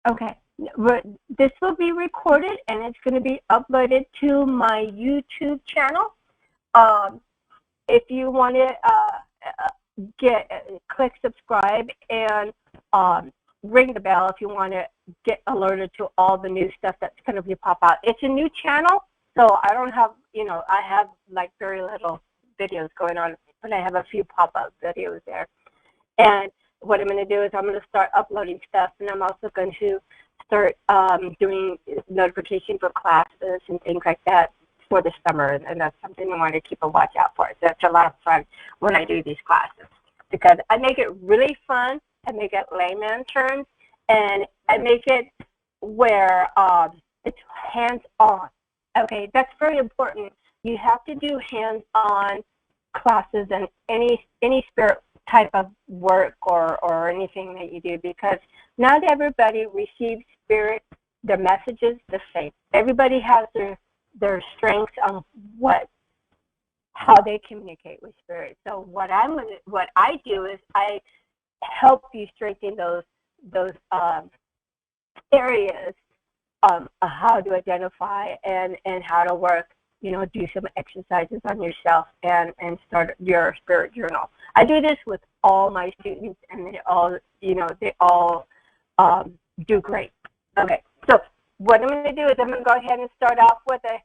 Okay. This will be recorded and it's going to be uploaded to my YouTube channel. Um, if you want to click subscribe and ring the bell if you want to get alerted to all the new stuff that's going to be pop out. It's a new channel, so I don't have, I have like very little videos going on, but I have a few pop-up videos there. And what I'm going to do is I'm going to start uploading stuff, and I'm also going to start doing notification for classes and things like that for the summer, and that's something I want to keep a watch out for. So it's a lot of fun when I do these classes because I make it really fun. I make it layman terms, and I make it where it's hands-on. Okay, that's very important. You have to do hands-on classes and any spirit type of work or anything that you do, because not everybody receives spirit, their messages the same. Everybody has their strengths on how they communicate with spirit. So what I do is I help you strengthen those areas of how to identify and how to work. Do some exercises on yourself and start your spirit journal. I do this with all my students, and they all do great. Okay, so what I'm going to do is I'm going to go ahead and start off with an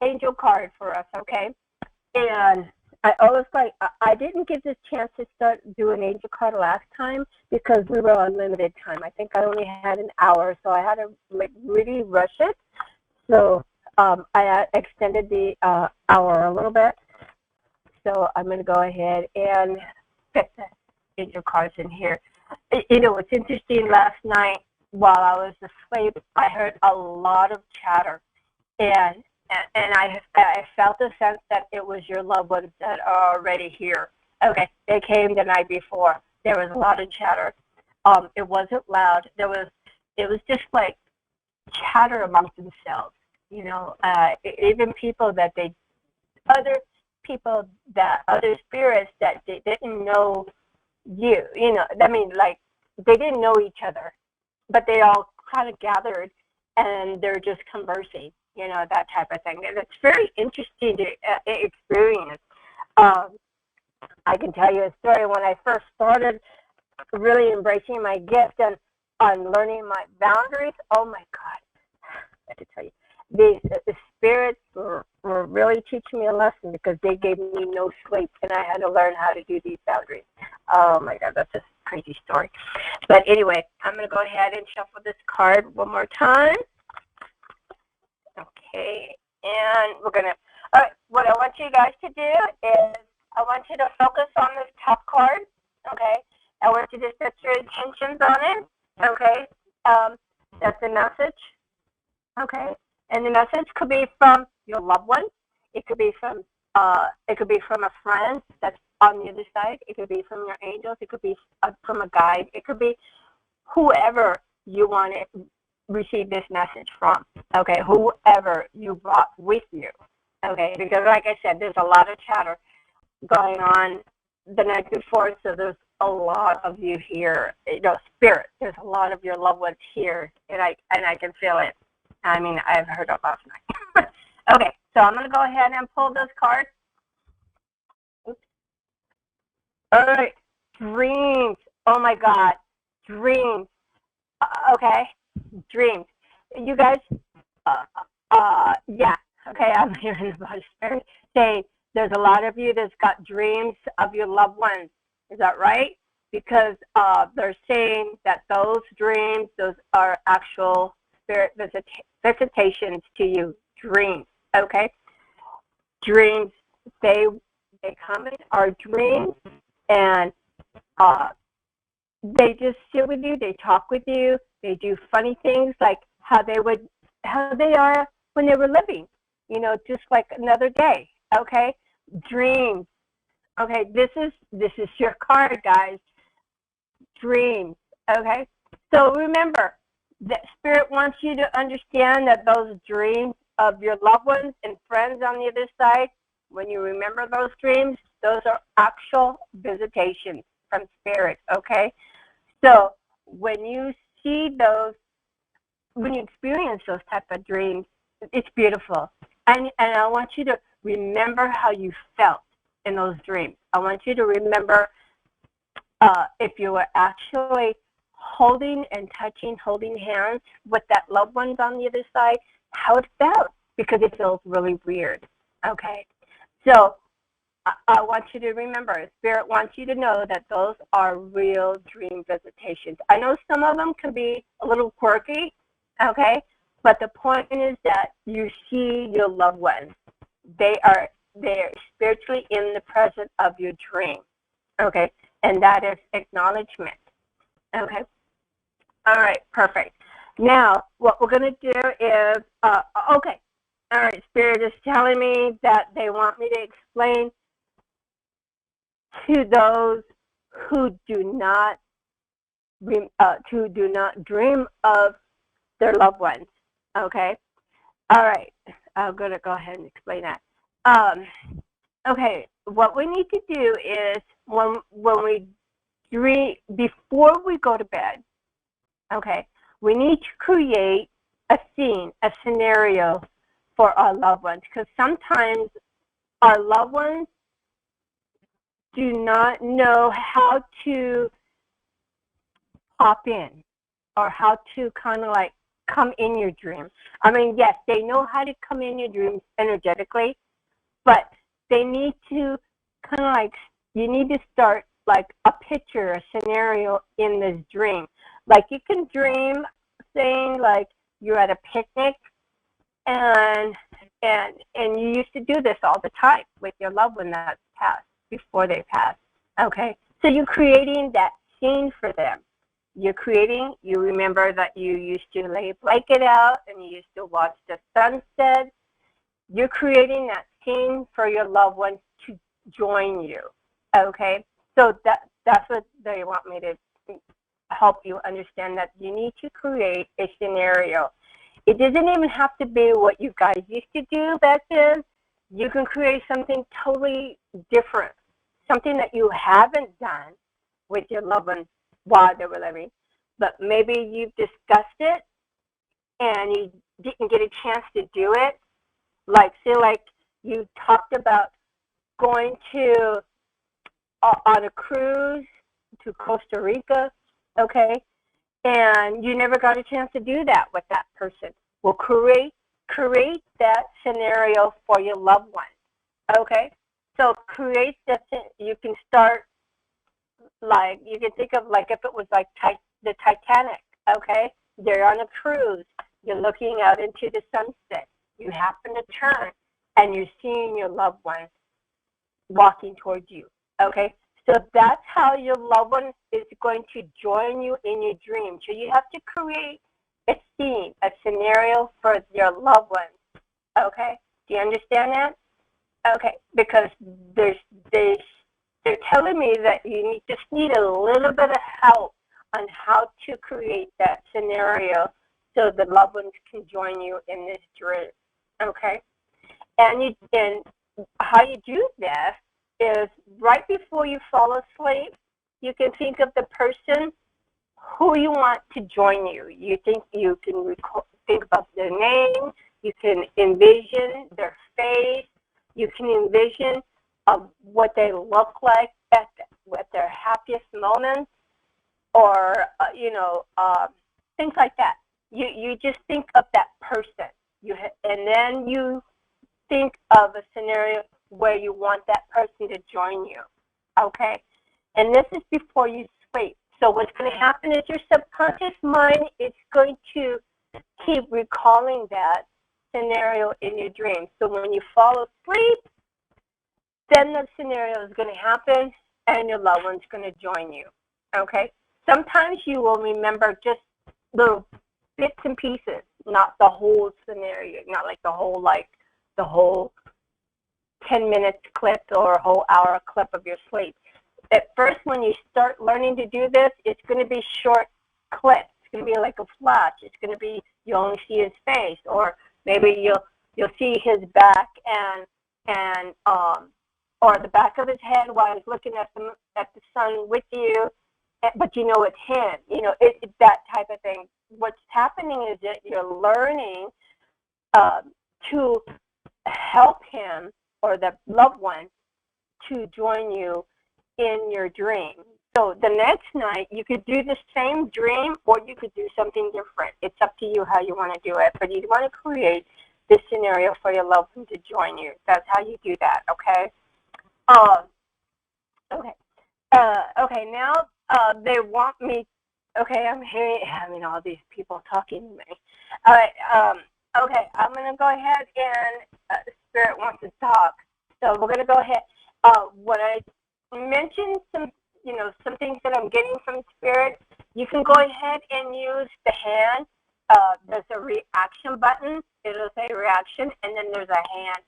angel card for us, okay? And I didn't get this chance to start doing angel card last time because we were on limited time. I think I only had an hour, so I had to really rush it. So I extended the hour a little bit. So I'm going to go ahead and get the angel cards in here. It's interesting. Last night while I was asleep, I heard a lot of chatter, and I felt a sense that it was your loved ones that are already here. Okay, they came the night before. There was a lot of chatter. It wasn't loud. It was just like chatter amongst themselves. Even other spirits that they didn't know you. I mean, like they didn't know each other, but they all kind of gathered and they're just conversing. That type of thing. And it's very interesting to experience. I can tell you a story when I first started really embracing my gift and on learning my boundaries. Oh my God, I have to tell you, the spirits were really teaching me a lesson because they gave me no sleep, and I had to learn how to do these boundaries. Oh my God, that's a crazy story. But anyway, I'm going to go ahead and shuffle this card one more time. Okay, and we're going to, all right, what I want you guys to do is I want you to focus on this top card, okay? I want you to set your intentions on it, okay? That's the message, okay? And the message could be from your loved one. It could be from a friend that's on the other side. It could be from your angels. It could be from a guide. It could be whoever you want to receive this message from, okay? Whoever you brought with you, okay? Because like I said, there's a lot of chatter going on the night before, so there's a lot of you here, spirit. There's a lot of your loved ones here, and I can feel it. I mean, I've heard it last night. Okay, so I'm going to go ahead and pull this card. Oops. All right, dreams. Oh my God, dreams. Okay, dreams. You guys, yeah. Okay, I'm hearing about spirit saying there's a lot of you that's got dreams of your loved ones. Is that right? Because they're saying that those dreams, those are actual spirit visitations to you. Dreams, okay? Dreams, they come in our dreams, and they just sit with you, they talk with you, they do funny things like how they are when they were living, just like another day, okay? Dreams, okay? This is your card, guys. Dreams, okay? So remember, that spirit wants you to understand that those dreams of your loved ones and friends on the other side, when you remember those dreams, those are actual visitations from spirit, okay? So when you see those when you experience those type of dreams, it's beautiful. And I want you to remember how you felt in those dreams. I want you to remember if you were actually holding and touching, holding hands with that loved ones on the other side, how it felt, because it feels really weird. Okay? So I want you to remember, Spirit wants you to know that those are real dream visitations. I know some of them can be a little quirky, okay? But the point is that you see your loved ones. They are spiritually in the presence of your dream, okay? And that is acknowledgement, okay? All right, perfect. Now, what we're going to do is, okay, all right, Spirit is telling me that they want me to explain to those who do not dream of their loved ones. Okay. All right. I'm gonna go ahead and explain that. Okay. What we need to do is when we dream before we go to bed. Okay. We need to create a scene, a scenario for our loved ones, because sometimes our loved ones do not know how to pop in or how to kind of like come in your dream. I mean, yes, they know how to come in your dreams energetically, but they need to kind of like, you need to start like a picture, a scenario in this dream. Like you can dream saying like you're at a picnic and you used to do this all the time with your loved one that's passed before they pass. Okay, so you're creating that scene for them. You remember that you used to lay a blanket out and you used to watch the sunset. You're creating that scene for your loved ones to join you. Okay, so that's what they want me to help you understand, that you need to create a scenario. It doesn't even have to be what you guys used to do back then. You can create something totally different, something that you haven't done with your loved ones while they were living, but maybe you've discussed it and you didn't get a chance to do it. Like, say, like you talked about going to on a cruise to Costa Rica, okay, and you never got a chance to do that with that person. Well, create that scenario for your loved one, okay? So create that. You can start, like, you can think of like if it was like the Titanic, okay? They're on a cruise. You're looking out into the sunset. You happen to turn, and you're seeing your loved one walking towards you, okay? So that's how your loved one is going to join you in your dream. So you have to create a scene, a scenario for your loved ones, okay? Do you understand that? Okay, because they're telling me that you just need a little bit of help on how to create that scenario so the loved ones can join you in this dream, okay? And how you do this is right before you fall asleep, you can think of the person who you want to join you. You think you can think about their name, you can envision their face, you can envision what they look like at their happiest moments, or things like that. You just think of that person, and then you think of a scenario where you want that person to join you, okay? And this is before you sleep. So what's going to happen is your subconscious mind is going to keep recalling that scenario in your dreams. So when you fall asleep, then the scenario is going to happen and your loved one's going to join you, okay? Sometimes you will remember just little bits and pieces, not the whole scenario, not like the whole 10 minutes clip or a whole hour clip of your sleep. At first, when you start learning to do this, it's going to be short clips. It's going to be like a flash. It's going to be, you only see his face, or maybe you'll see his back or the back of his head while he's looking at the sun with you, but you know it's him. You know, it's that type of thing. What's happening is that you're learning to help him or the loved one to join you in your dream. So the next night, you could do the same dream or you could do something different. It's up to you how you want to do it. But you want to create this scenario for your loved one to join you. That's how you do that, okay? Okay. Okay, now they want me, okay, I'm having all these people talking to me. All right, okay, I'm going to go ahead and Spirit wants to talk. So we're going to go ahead. When I mentioned some things that I'm getting from Spirit, you can go ahead and use the hand. There's a reaction button. It'll say reaction, and then there's a hand.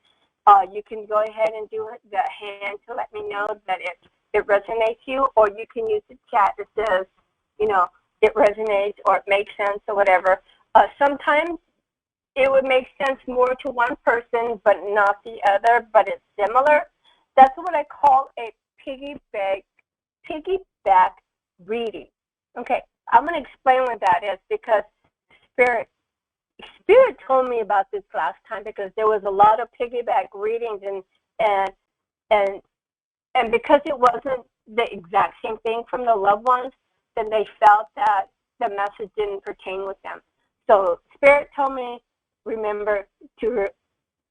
You can go ahead and do the hand to let me know that it resonates you, or you can use the chat that says, it resonates or it makes sense or whatever. Sometimes it would make sense more to one person but not the other, but it's similar. That's what I call a piggyback reading. Okay, I'm going to explain what that is because Spirit told me about this last time because there was a lot of piggyback readings and because it wasn't the exact same thing from the loved ones, then they felt that the message didn't pertain with them. So Spirit told me, remember to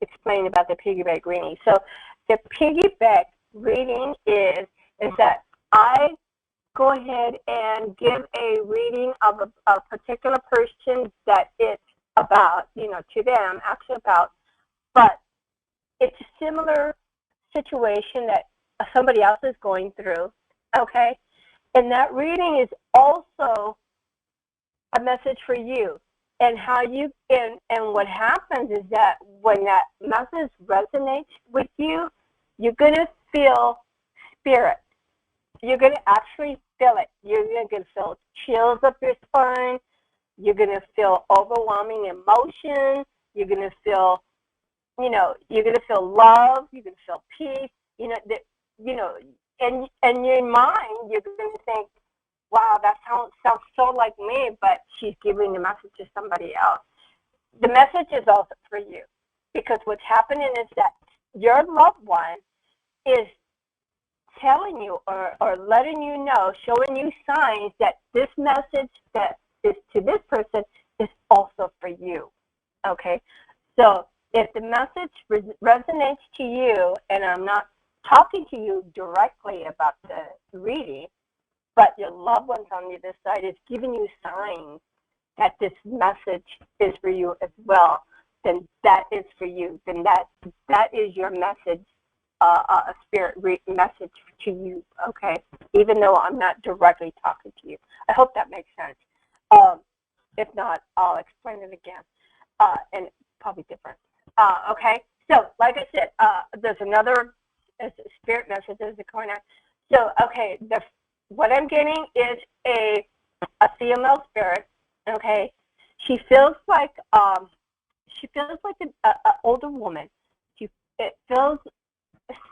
explain about the piggyback reading. So the piggyback reading is that I go ahead and give a reading of a particular person that it's about, to them, actually about, but it's a similar situation that somebody else is going through, okay? And that reading is also a message for you. And how you, and what happens is that when that message resonates with you, you're going to feel Spirit. You're going to actually feel it. You're going to feel chills up your spine. You're going to feel overwhelming emotion. You're going to feel, you're going to feel love. You're going to feel peace. And your mind, you're going to think, wow, that sounds so like me, but she's giving the message to somebody else. The message is also for you because what's happening is that your loved one is telling you or letting you know, showing you signs that this message that is to this person is also for you, okay? So if the message resonates to you, and I'm not talking to you directly about the reading, but your loved ones on the other side is giving you signs that this message is for you as well, then that is for you. Then that is your message, a spirit message to you, okay? Even though I'm not directly talking to you. I hope that makes sense. If not, I'll explain it again, and probably different. Okay, so like I said, there's another spirit message that's going on. So, okay, what I'm getting is a female spirit. Okay, she feels like an older woman. It feels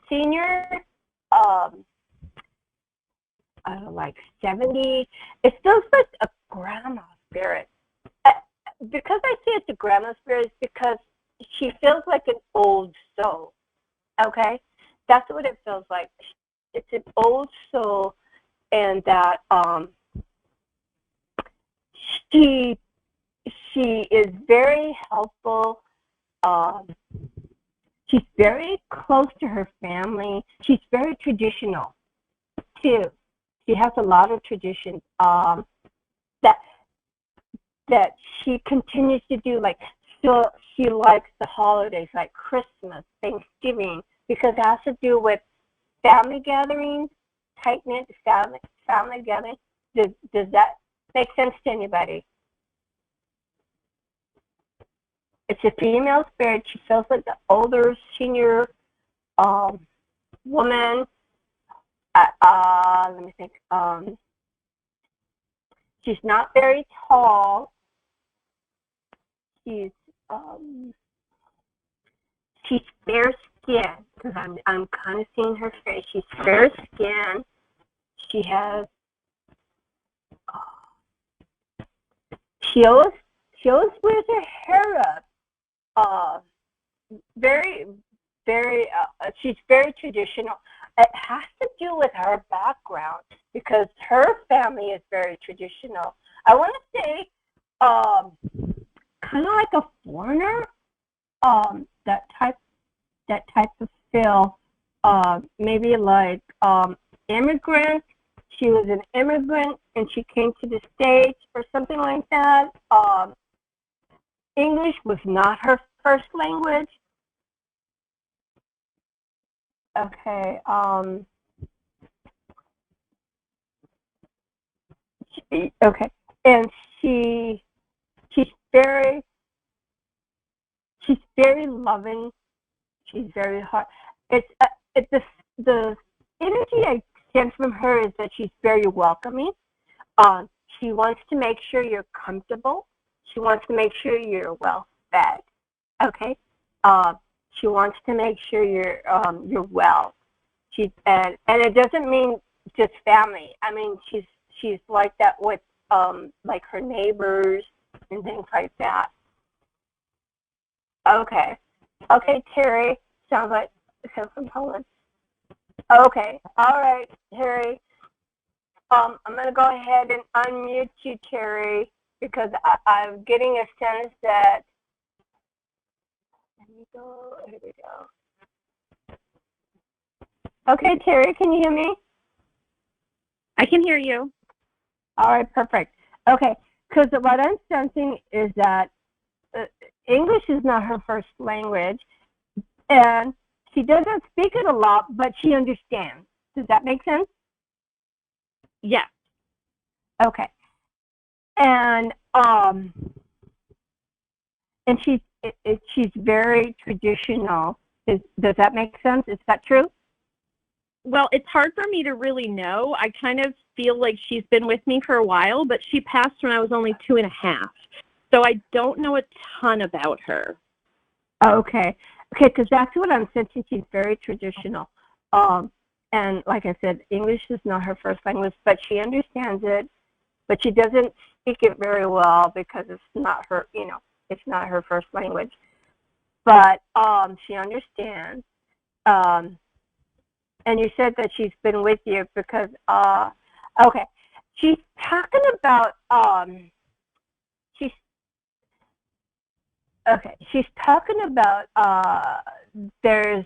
senior. I don't know, like 70. It feels like a grandma spirit. Because I say it's a grandma spirit, it's because she feels like an old soul. Okay, that's what it feels like. It's an old soul. And that she is very helpful. She's very close to her family. She's very traditional too. She has a lot of traditions that she continues to do. Like she likes the holidays like Christmas, Thanksgiving, because it has to do with family gatherings. Tight-knit family gathering. Does that make sense to anybody? It's a female spirit. She feels like the older, senior woman. Let me think. She's not very tall. She's fair skinned because I'm kind of seeing her face. She's fair skinned. She has She always wears her hair up. Uh, very, she's very traditional. It has to do with her background because her family is very traditional. I want to say, kind of like a foreigner, that type of feel. Maybe like immigrant. She was an immigrant and she came to the States or something like that. English was not her first language. Okay. Okay. And she's very she's very loving. She's very hard. It's the energy I sense from her is that she's very welcoming. She wants to make sure you're comfortable. She wants to make sure you're well fed. Okay. She wants to make sure you're well. And it doesn't mean just family. I mean she's like that with like her neighbors and things like that. Okay. Okay, Terry. Sounds from Poland. Okay. All right, Terry. I'm gonna go ahead and unmute you, Terry, because I'm getting a sense that. Let me go. Here we go. Okay, Terry, can you hear me? I can hear you. All right, perfect. Okay, because what I'm sensing is that English is not her first language, and she doesn't speak it a lot, but she understands. Does that make sense? Yes. Okay. And she's very traditional. Does that make sense? Is that true? Well, it's hard for me to really know. I kind of feel like she's been with me for a while, but she passed when I was only 2.5. So I don't know a ton about her. Okay. Okay, because that's what I'm sensing. She's very traditional. And like I said, English is not her first language, but she understands it. But she doesn't speak it very well because it's not her, it's not her first language. But she understands. And you said that she's been with you because, okay, she's talking about, she's talking about, there's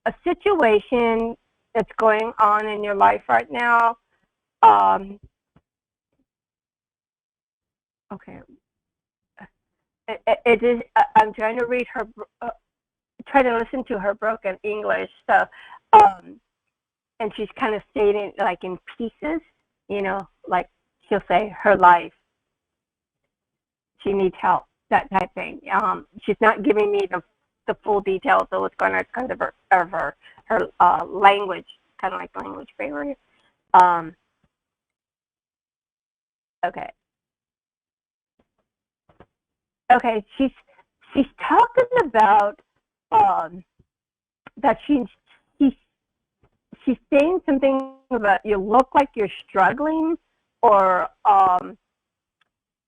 a situation that's going on in your life right now. Okay. It is, I'm trying to read her, try to listen to her broken English. So, and she's kind of stating like in pieces, like she'll say her life. She needs help, that type thing. She's not giving me the full details of what's going on because of her language, kind of like language barrier. Okay. Okay, she's talking about that she's saying something about you look like you're struggling, or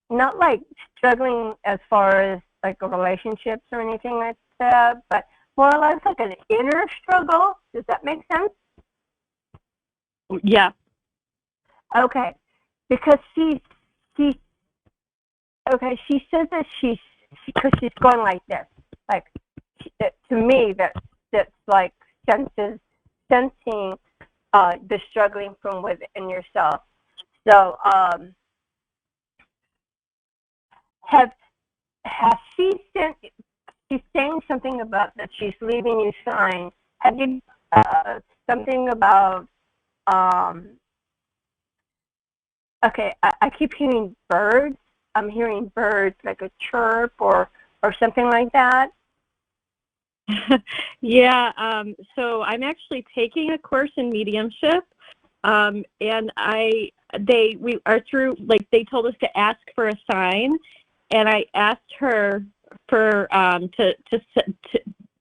not like struggling as far as like a relationships or anything like that, but more or less like an inner struggle. Does that make sense? Yeah. Okay, because she okay, she says that because she's going like this, like to me that's like sensing the struggling from within yourself. So has she sent? She's saying something about that she's leaving you signs. Have you something about okay, I keep hearing birds. I'm hearing birds like a chirp or something like that. Yeah, so I'm actually taking a course in mediumship, and we are through, like, they told us to ask for a sign, and I asked her for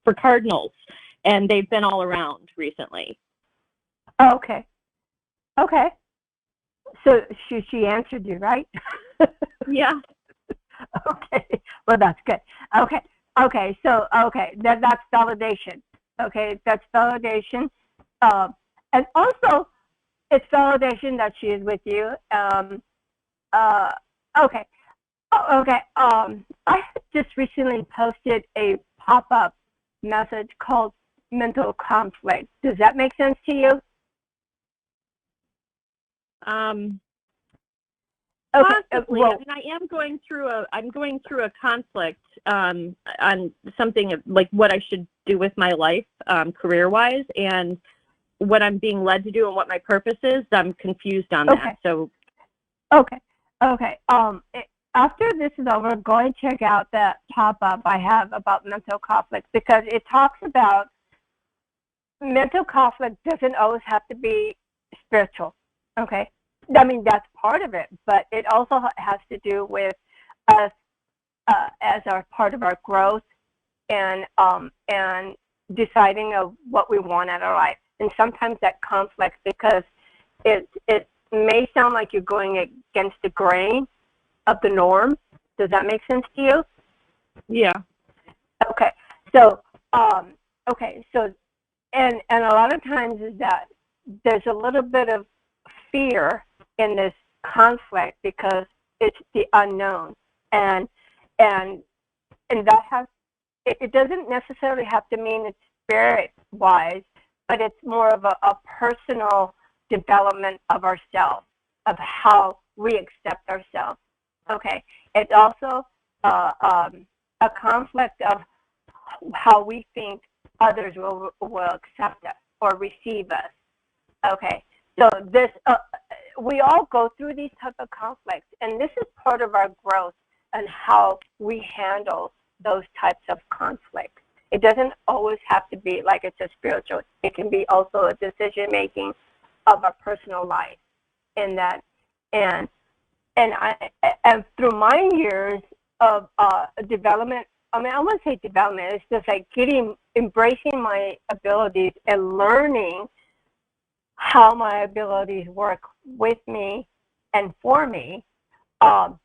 for cardinals, and they've been all around recently. Oh, okay. Okay. So she answered you, right? Yeah. Okay. Well, that's good. Okay. Okay. So, okay, that's validation. Okay, that's validation. Um, and also, it's validation that she is with you. Uh, okay. Oh, okay. I just recently posted a pop-up message called mental conflict. Does that make sense to you? Um, Okay. Possibly. I mean, I'm going through a conflict on something like what I should do with my life, career-wise, and what I'm being led to do and what my purpose is. I'm confused on okay. that. So, Okay. Okay. After this is over, go and check out that pop-up I have about mental conflict, because it talks about mental conflict doesn't always have to be spiritual. Okay. I mean, that's part of it, but it also has to do with us as our part of our growth, and deciding of what we want out of life. And sometimes that conflict, because it may sound like you're going against the grain of the norm. Does that make sense to you? yeah. Okay. So, okay. So, and a lot of times is that there's a little bit of fear in this conflict because it's the unknown, and and and that has it doesn't necessarily have to mean it's spirit wise, but it's more of a personal development of ourselves, of how we accept ourselves. Okay. It's also a conflict of how we think others will accept us or receive us. Okay. So this, we all go through these type of conflicts, and this is part of our growth and how we handle those types of conflicts. It doesn't always have to be like it's a spiritual. It can be also a decision making of our personal life, in that, and and through my years of development. I mean, I wouldn't say development. It's just like embracing my abilities and learning how my abilities work with me and for me. Um,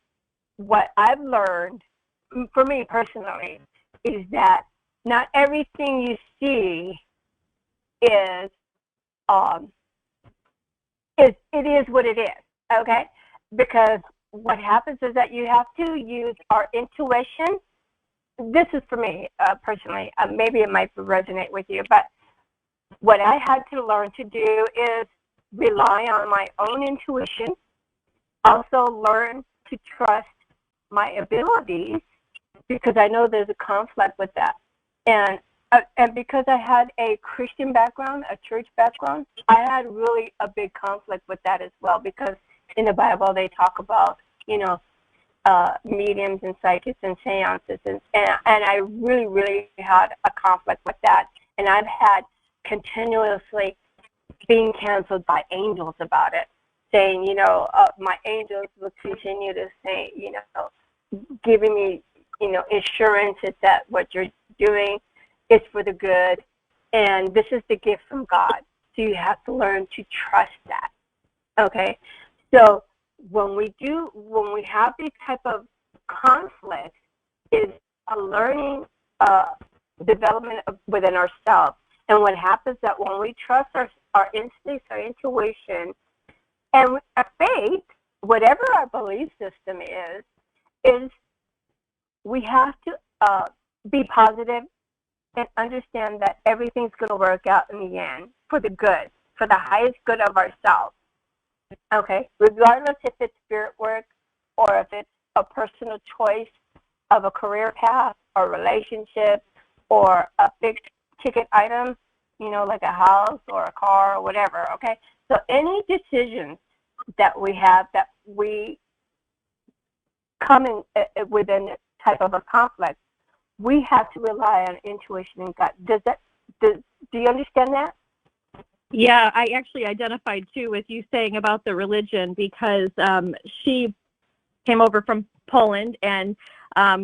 what I've learned, for me personally, is that not everything you see is um, it is what it is. Okay, because what happens is that you have to use our intuition. This is for me personally. Maybe it might resonate with you, but what I had to learn to do is rely on my own intuition. Also learn to trust my abilities, because I know there's a conflict with that. And because I had a Christian background, a church background, I had really a big conflict with that as well, because in the Bible they talk about, you know, mediums and psychics and seances, and I really had a conflict with that. And I've had continuously being canceled by angels about it, saying, my angels will continue to say, giving me, assurances that what you're doing is for the good, and this is the gift from God. So you have to learn to trust that. Okay, so when we have these type of conflicts, is a learning development within ourselves. And what happens that when we trust our instincts, our intuition, and our faith, whatever our belief system is we have to be positive and understand that everything's going to work out in the end for the good, for the highest good of ourselves. Okay, regardless if it's spirit work or if it's a personal choice of a career path or relationship or a big ticket item, like a house or a car or whatever. Okay, so any decisions that we have that we come in within type of a conflict, we have to rely on intuition and gut. Do you understand that? Yeah, I actually identified too with you saying about the religion, because she came over from Poland, and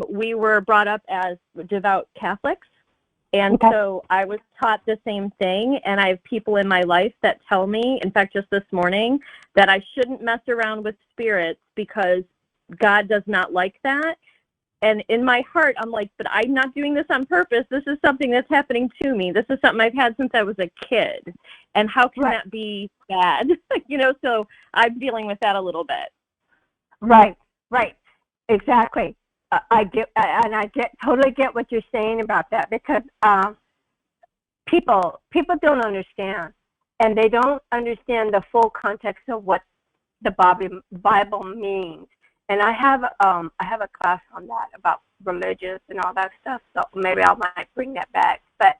we were brought up as devout Catholics. And Okay. So I was taught the same thing, and I have people in my life that tell me, in fact, just this morning, that I shouldn't mess around with spirits because God does not like that. And in my heart, I'm like, but I'm not doing this on purpose. This is something that's happening to me. This is something I've had since I was a kid. And how can that be bad? So I'm dealing with that a little bit. Right. Exactly. I totally get what you're saying about that, because people don't understand, and they don't understand the full context of what the Bible means. And I have a class on that about religious and all that stuff. So maybe I might bring that back. But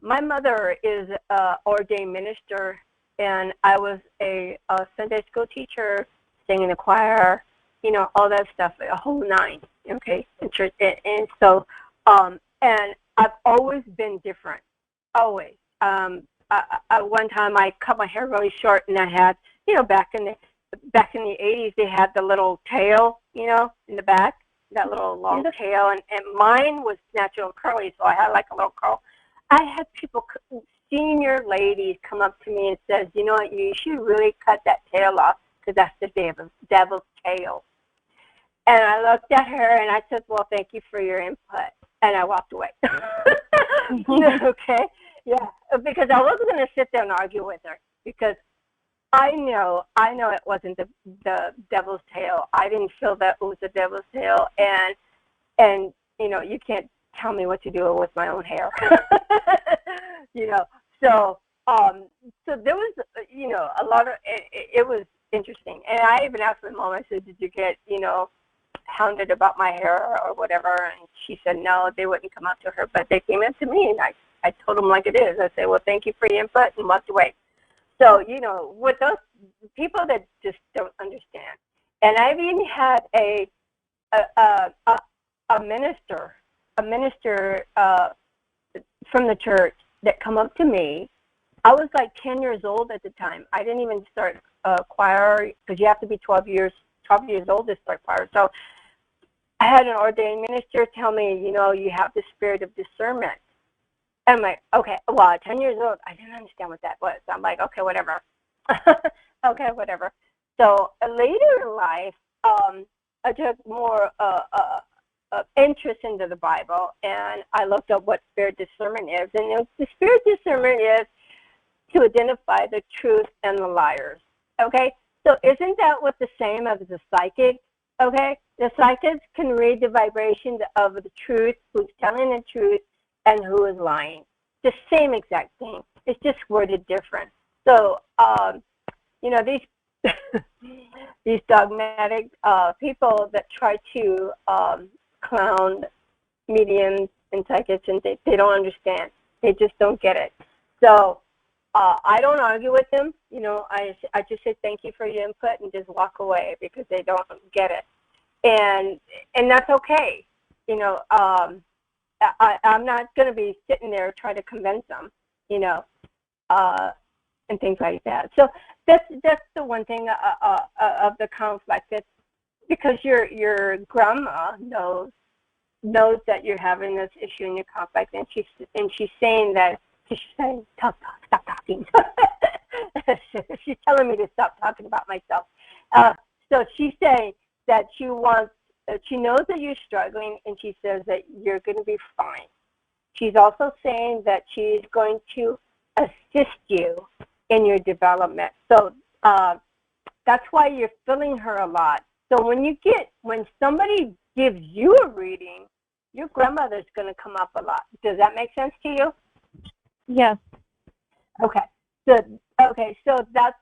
my mother is an ordained minister, and I was a Sunday school teacher, singing in the choir, all that stuff, a whole nine. Okay, in church, and so and I've always been different, always. One time I cut my hair really short, and I had, back in the 80s, they had the little tail, in the back, that little long tail, and mine was natural curly, so I had like a little curl. I had people, senior ladies, come up to me and says, you know what, you should really cut that tail off, because that's the devil's tail. And I looked at her and I said, well, thank you for your input. And I walked away. Okay? Yeah, because I wasn't going to sit there and argue with her, because I know it wasn't the devil's tail. I didn't feel that it was the devil's tail, and you can't tell me what to do with my own hair. So there was a lot of it was interesting, and I even asked my mom. I said, did you get hounded about my hair or whatever? And she said no, they wouldn't come up to her, but they came up to me, and I told them like it is. I said, well, thank you for your input, and walked away. So, with those people that just don't understand. And I've even had a minister from the church that come up to me. I was like 10 years old at the time. I didn't even start choir, because you have to be 12 years old to start choir. So I had an ordained minister tell me, you have the spirit of discernment. And I'm like, okay, well, at 10 years old, I didn't understand what that was. So I'm like, okay, whatever. Okay, whatever. So later in life, I took more interest into the Bible, and I looked up what spirit discernment is. And the spirit discernment is to identify the truth and the liars. Okay? So isn't that what the same as the psychic? Okay? The psychics can read the vibration of the truth, who's telling the truth, and who is lying. The same exact thing. It's just worded different. So, these these dogmatic people that try to clown mediums and psychics, and they don't understand. They just don't get it. So I don't argue with them. I just say thank you for your input and just walk away, because they don't get it, and that's okay. I'm not going to be sitting there trying to convince them, and things like that. So that's the one thing of the conflict. It's because your grandma knows that you're having this issue in your conflict, and she's saying that. She's saying, stop talking. She's telling me to stop talking about myself. So she's saying that she knows that you're struggling, and she says that you're going to be fine. She's also saying that she's going to assist you in your development. So that's why you're feeling her a lot. So when somebody gives you a reading, your grandmother's going to come up a lot. Does that make sense to you? Yes. Okay. So that's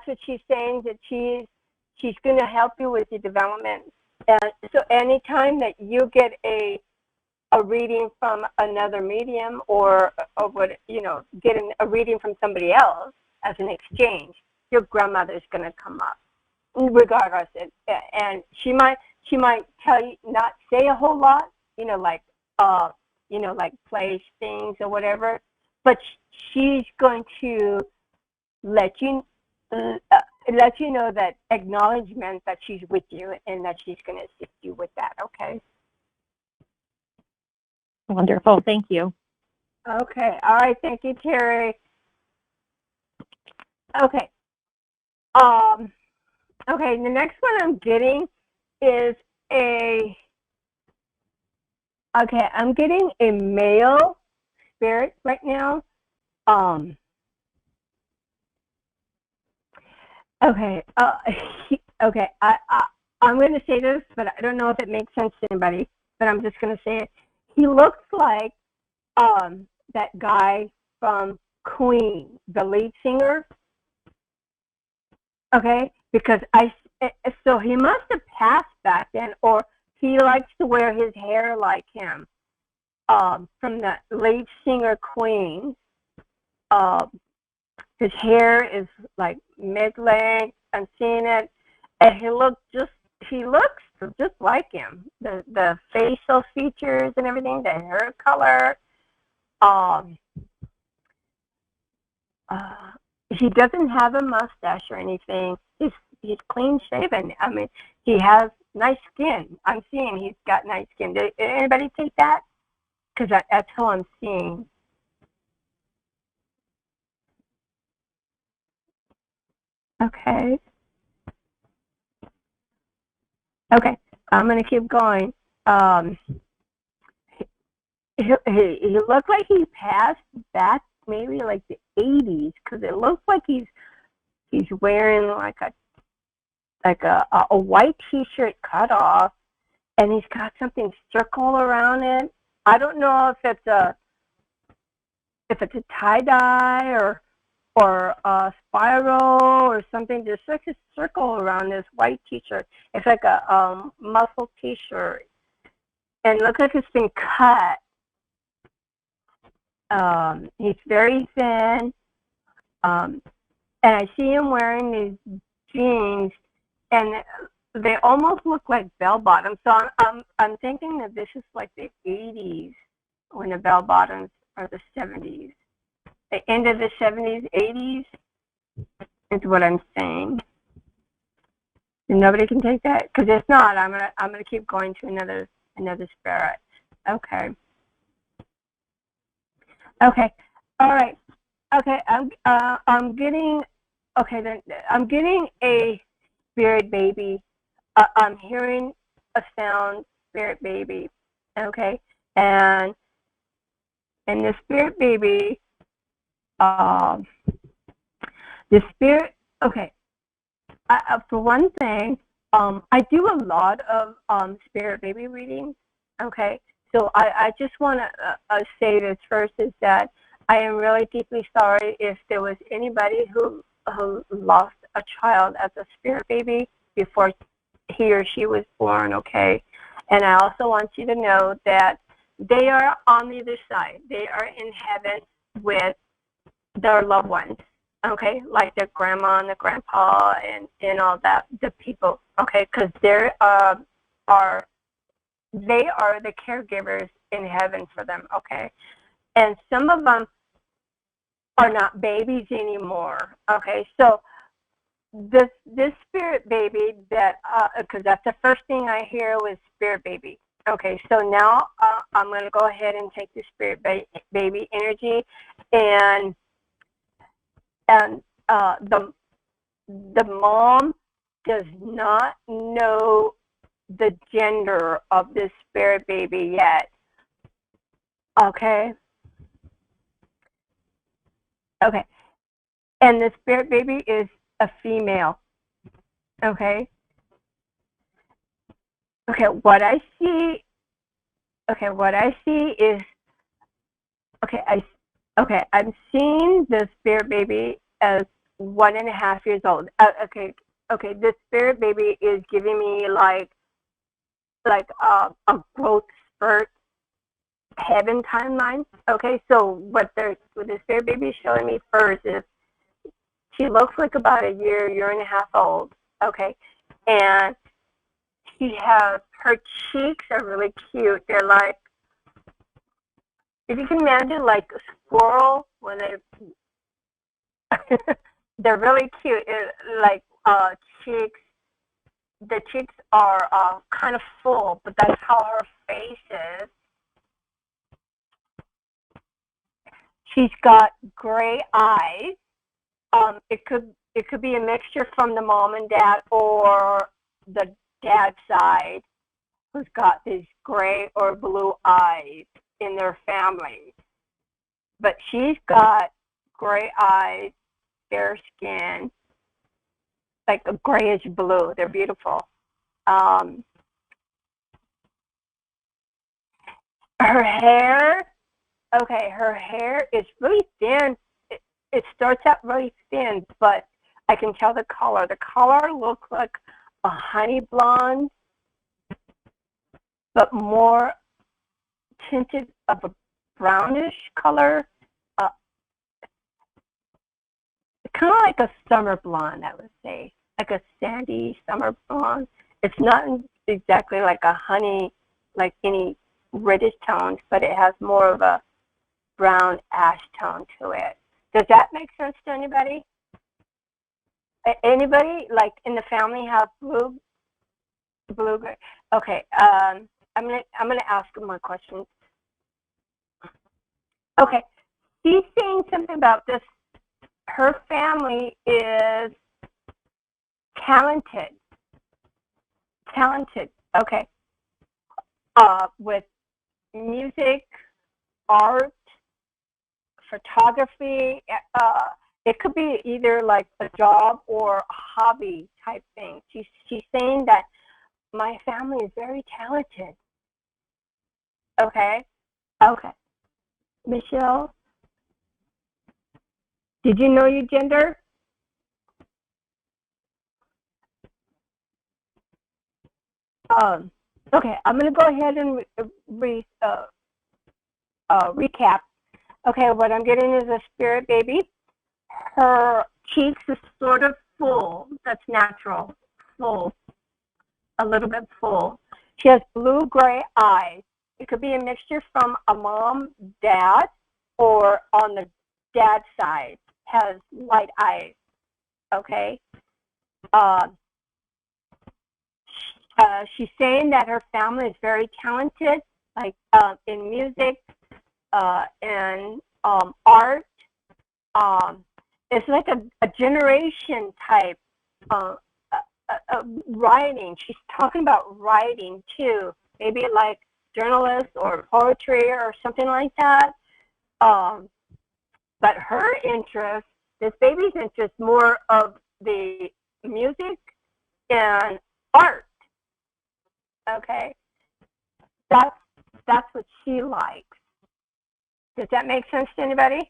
what she's saying, that she's going to help you with your development. And so anytime that you get a reading from another medium, or getting a reading from somebody else as an exchange, your grandmother's going to come up, regardless. And she might tell you, not say a whole lot, like place things or whatever, but she's going to let you know that acknowledgement that she's with you, and that she's going to assist you with that. Okay. Wonderful. Thank you. Okay. All right. Thank you, Terry. Okay. Okay. The next one I'm getting is a I'm getting a male spirit right now. Okay. Okay. I'm going to say this, but I don't know if it makes sense to anybody. But I'm just going to say it. He looks like that guy from Queen, the lead singer. Okay, because so he must have passed back then, or he likes to wear his hair like him. From the lead singer Queen. His hair is like mid-length. I'm seeing it, and he looks just like him. The facial features and everything, the hair color. Um, he doesn't have a mustache or anything. He's clean shaven. I mean, he has nice skin. I'm seeing he's got nice skin. Did anybody take that? Because that's how I'm seeing. Okay. Okay. I'm gonna keep going. Um, he looked like he passed back maybe like the 80s, because it looks like he's wearing a white t-shirt cut off, and he's got something circle around it. I don't know if it's a tie-dye or a spiral or something. There's like a circle around this white t-shirt. It's like a muscle t-shirt, and it looks like it's been cut. He's very thin, and I see him wearing these jeans, and they almost look like bell bottoms. So I'm thinking that this is like the 80s, when the bell bottoms are the 70s. The end of the 70s, 80s is what I'm saying. And nobody can take that, because if not, I'm gonna keep going to another spirit. Okay. Okay. All right. Okay. I'm getting. Okay. Then I'm getting a spirit baby. I'm hearing a sound, spirit baby. Okay. And the spirit baby. Um. The spirit. Okay. For one thing, I do a lot of spirit baby readings. Okay, so I just want to say this first, is that I am really deeply sorry if there was anybody who lost a child as a spirit baby before he or she was born. Okay, and I also want you to know that they are on the other side. They are in heaven with their loved ones. Okay, like their grandma and the grandpa and all that, the people. Okay, because they are the caregivers in heaven for them. Okay, and some of them are not babies anymore. Okay, so this spirit baby, that because that's the first thing I hear was spirit baby. Okay, so now I'm going to go ahead and take the spirit baby energy, and the mom does not know the gender of this spirit baby yet. Okay. Okay. And the spirit baby is a female. Okay. Okay. What I see. Okay. What I see is. Okay. I'm seeing the spirit baby as 1.5 years old. Okay. Okay. The spirit baby is giving me like a growth spurt heaven timeline. Okay, so what the spirit baby is showing me first is she looks like about a year and a half old. Okay, and her cheeks are really cute. They're like, if you can imagine like a squirrel when they're really cute. Like cheeks. The cheeks are kind of full, but that's how her face is. She's got gray eyes. It could be a mixture from the mom and dad or the dad side. who's got these gray or blue eyes in their family. But she's got gray eyes, fair skin, like a grayish blue. They're beautiful. Her hair, okay, her hair is really thin. It starts out really thin, but I can tell the color. The color looks like a honey blonde, but more tinted of a brownish color. Uh, Kind of like a summer blonde, I would say, like a sandy summer blonde. It's not exactly like a honey, like any reddish tones, but it has more of a brown ash tone to it. Does that make sense to anybody? Anybody like in the family have blue? Okay. I'm gonna ask them more questions. Okay. She's saying something about this. Her family is talented. Okay. With music, art, photography. It could be either like a job or a hobby type thing. She's saying that my family is very talented. Okay. Okay. Michelle, did you know your gender? Okay, I'm going to go ahead and recap. Okay, what I'm getting is a spirit baby. Her cheeks is sort of full. That's natural. Full. A little bit full. She has blue-gray eyes. It could be a mixture from a mom, dad, or on the dad side has light eyes. Okay. She's saying that her family is very talented, like in music and art. It's like a generation type writing. She's talking about writing too, maybe like journalist or poetry or something like that. But her interest, this baby's interest, more of the music and art. Okay, that's what she likes. Does that make sense to anybody?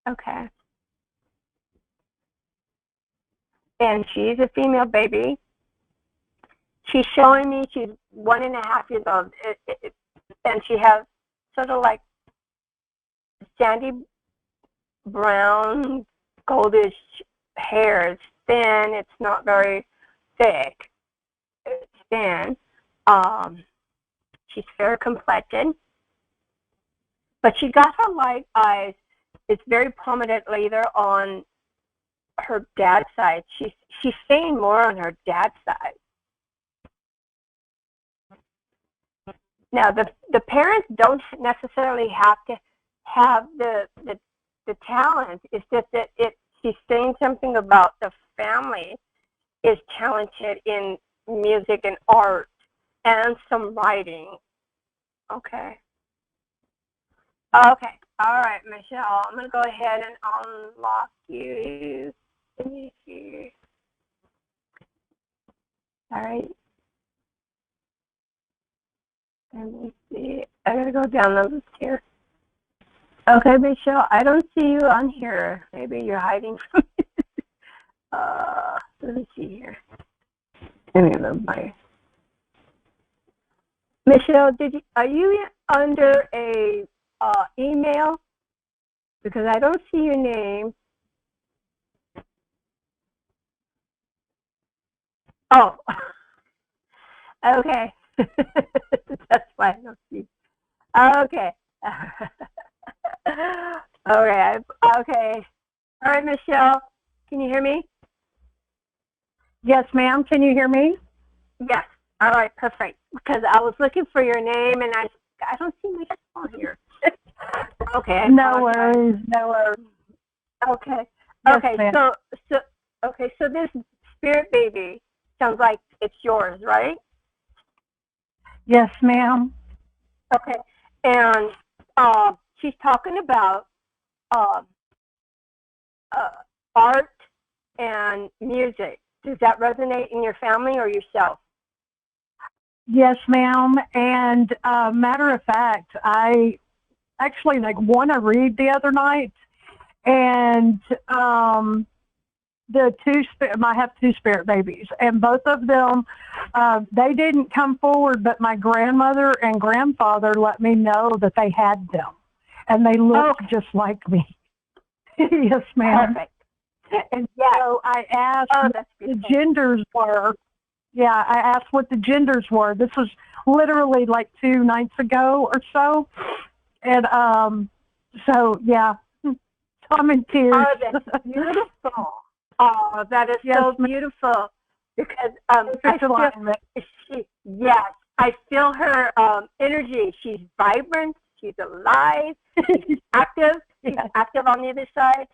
Okay. And she's a female baby. She's showing me she's 1.5 years old, and she has sort of like sandy brown, goldish hair. It's thin. It's not very thick. It's thin. She's fair complected, but she got her light eyes. It's very prominently there on her dad's side. She's staying more on her dad's side. Now the parents don't necessarily have to have the talent. It's just that she's saying something about the family is talented in music and art and some writing. Okay. Okay. All right, Michelle. I'm gonna go ahead and unlock you. Let me see. All right. Let me see. I gotta go down the list here. Okay, Michelle. I don't see you on here. Maybe you're hiding from me. Let me see here. Let me move my. Michelle, are you under a email? Because I don't see your name. Oh, okay. That's why I don't see. Okay. Okay. Okay. All right, Michelle. Can you hear me? Yes, ma'am. Can you hear me? Yes. All right. Perfect. Because I was looking for your name and I don't see Michelle here. Okay. No worries. No worries. Okay. Yes, Okay, ma'am. so this spirit baby sounds like it's yours, right? Yes, ma'am. Okay, and she's talking about um, uh, art and music. Does that resonate in your family or yourself? Yes, ma'am. And matter of fact, I actually won a read the other night, and I have two spirit babies, and both of them, they didn't come forward, but my grandmother and grandfather let me know that they had them, and they looked just like me. Yes, ma'am. Perfect. And Yes. so I asked Oh, what that's the beautiful. genders were. Yeah, I asked what the genders were. This was literally like 2 nights ago or so. And so yeah, so I'm in tears. Oh, that's beautiful. Oh, that is Yes, so ma'am. beautiful because Perfect alignment. yes, I feel her energy. She's vibrant. She's alive. She's active. She's active on the other side.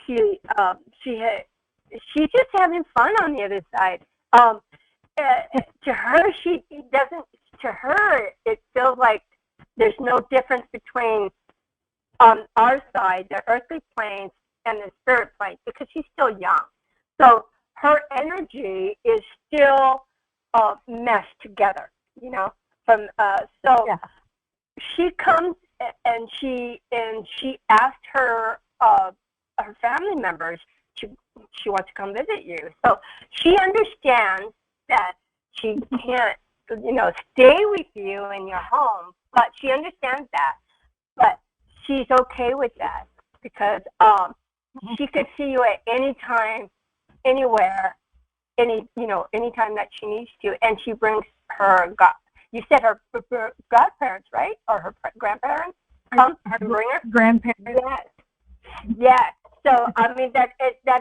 She she ha- she's just having fun on the other side. Um, to her, she it doesn't. To her, it feels like there's no difference between on our side, the earthly planes and the spirit planes, because she's still young. So her energy is still meshed together, you know. From Yeah. she comes and she asked her family members to she wants to come visit you. So she understands that she can't, stay with you in your home, but she understands that. But she's okay with that because she could see you at any time, anywhere, anytime that she needs to, and she brings her god. You said her godparents, right, or her grandparents come and bring her. Grandparents. Yes, yes. So I mean that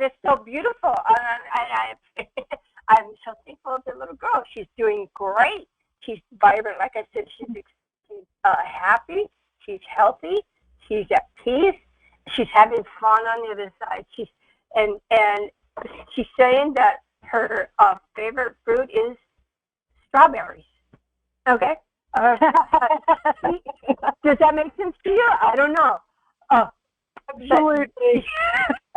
is so beautiful. I'm so thankful of the little girl. She's doing great. She's vibrant, like I said. She's happy. She's healthy. She's at peace. She's having fun on the other side. And she's saying that her favorite fruit is strawberries. Okay. Does that make sense to you? I don't know. Oh, Absolutely.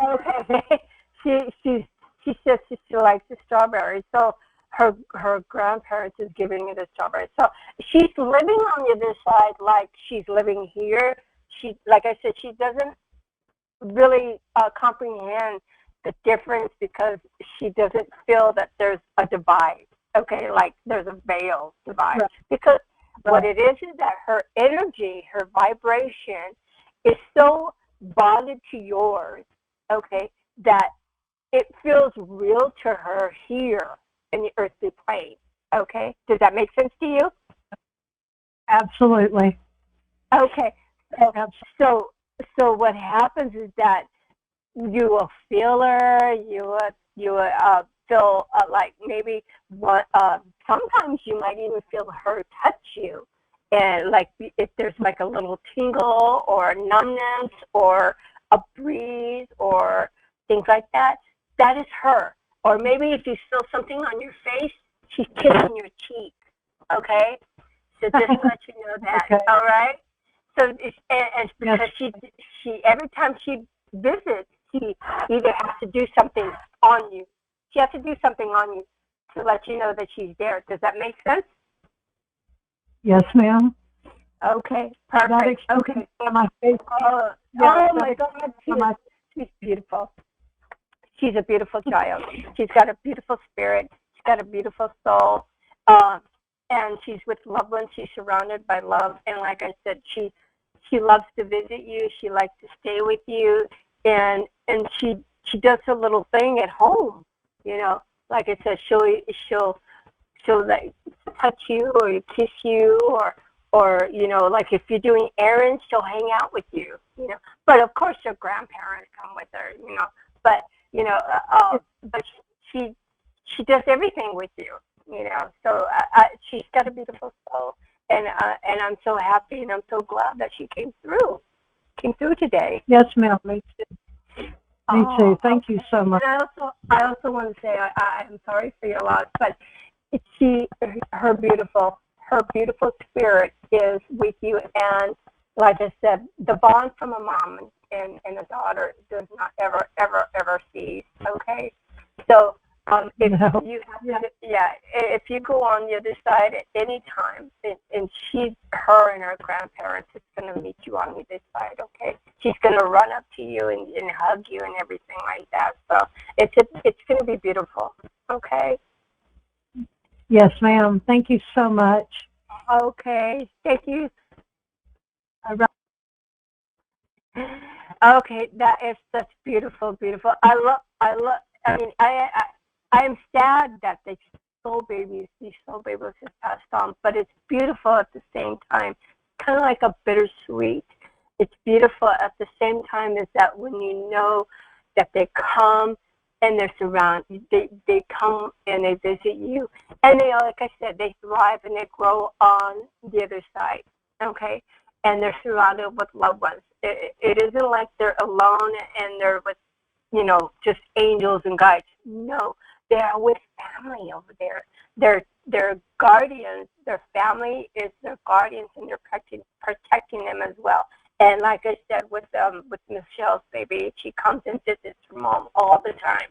okay. She says she likes the strawberries. So her grandparents is giving her the strawberries. So she's living on the other side like she's living here. She, like I said, she doesn't really comprehend the difference because she doesn't feel that there's a divide. Okay, like there's a veil divide. Right. Because what it is that her energy, her vibration is so bonded to yours, okay, that it feels real to her here in the earthly plane. Okay, does that make sense to you? Absolutely. Okay, so what happens is that you will feel her. You will feel like maybe sometimes you might even feel her touch you, and like if there's like a little tingle or numbness or a breeze or things like that. That is her. Or maybe if you feel something on your face, she's kissing your cheek. Okay, so just to let you know that. Okay. All right. So and because Yes. she every time she visits, she either has to do something on you. She has to do something on you to let you know that she's there. Does that make sense? Yes, ma'am. Okay, That perfect. explains Okay. why my face. Oh, Yeah, oh my God, my she's beautiful. She's a beautiful child. She's got a beautiful spirit. She's got a beautiful soul. Um, and she's with loved ones. She's surrounded by love. And like I said, she loves to visit you. She likes to stay with you. And she does a little thing at home. You know, like I said, she'll like touch you or kiss you or like if you're doing errands, she'll hang out with you. You know, but of course your grandparents come with her. You know, but but she does everything with you. You know, so she's got a beautiful soul, and I'm so happy and I'm so glad that she came through today. Yes, ma'am. Me too. Me too. Thank you so much. And I also want to say I'm sorry for your loss, but she, her beautiful spirit is with you. And like I said, the bond from a mom and a daughter does not ever cease. Okay, so if you have to, if you go on the other side at any time, and her and her grandparents is going to meet you on the other side. Okay, she's going to run up to you and hug you and everything like that. So it's going to be beautiful. Okay. Yes, ma'am. Thank you so much. Okay. Thank you. All right. Okay, that is such beautiful. I mean, I am sad that these soul babies have passed on, but it's beautiful at the same time. Kind of like a bittersweet. It's beautiful at the same time as that when you know that they come and they're surrounded, they come and they visit you, and they, like I said, they thrive and they grow on the other side. Okay. And they're surrounded with loved ones. It isn't like they're alone and they're with, just angels and guides. No, they're with family over there. They're guardians. Their family is their guardians, and they're protecting them as well. And like I said, with Michelle's baby, she comes and visits her mom all the time.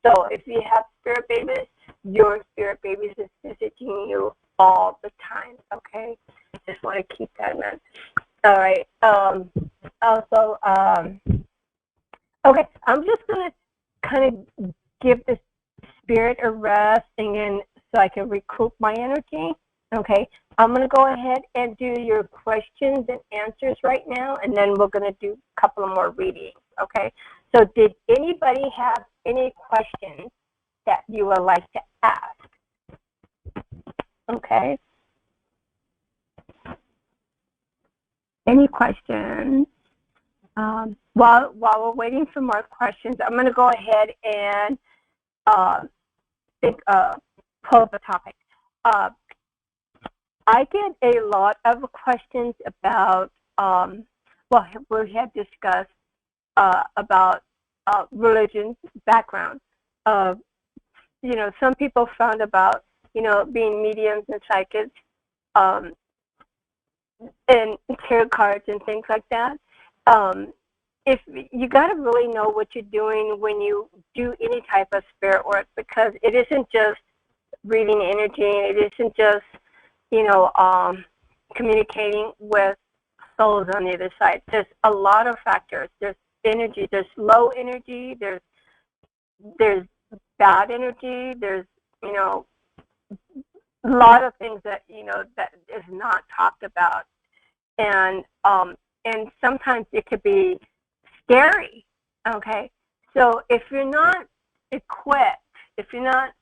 So if you have spirit babies, your spirit babies is visiting you all the time. Okay. Just want to keep that in mind. All right. Also, okay, I'm just going to kind of give the spirit a rest and so I can recoup my energy. Okay. I'm going to go ahead and do your questions and answers right now, and then we're going to do a couple of more readings. Okay. So did anybody have any questions that you would like to ask? Okay. Any questions? While we're waiting for more questions, I'm going to go ahead and pull up a topic. I get a lot of questions about, we have discussed about religion's background. Some people found about, being mediums and psychics, and tarot cards and things like that. If you got to really know what you're doing when you do any type of spirit work, because it isn't just reading energy, it isn't just communicating with souls on the other side. There's a lot of factors. There's energy. There's low energy. There's bad energy. There's a lot of things that that is not talked about, and sometimes it could be scary. Okay, so if you're not equipped, if you're not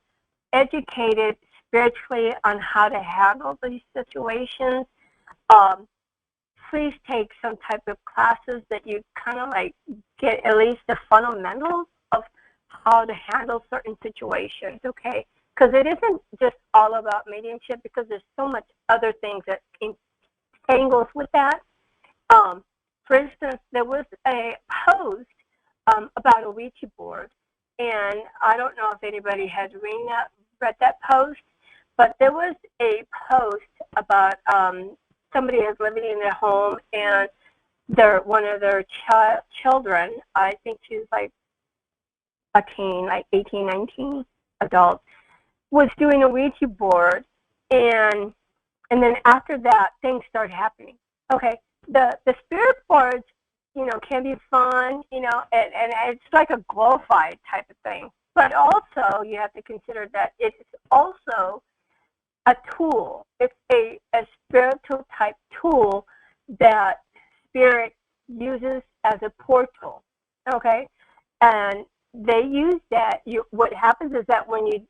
educated spiritually on how to handle these situations, please take some type of classes that you kind of like get at least the fundamentals of how to handle certain situations. Okay. Because it isn't just all about mediumship, because there's so much other things that entangles with that. For instance, there was a post about a Ouija board, and I don't know if anybody has read that post, but there was a post about somebody is living in their home, and one of their children, I think she's like a teen, like 18, 19, adult, was doing a Ouija board, and then after that, things started happening. Okay, the spirit boards, can be fun, and it's like a glorified type of thing. But also, you have to consider that it's also a tool. It's a spiritual type tool that spirit uses as a portal. Okay, and they use that. What happens is that when you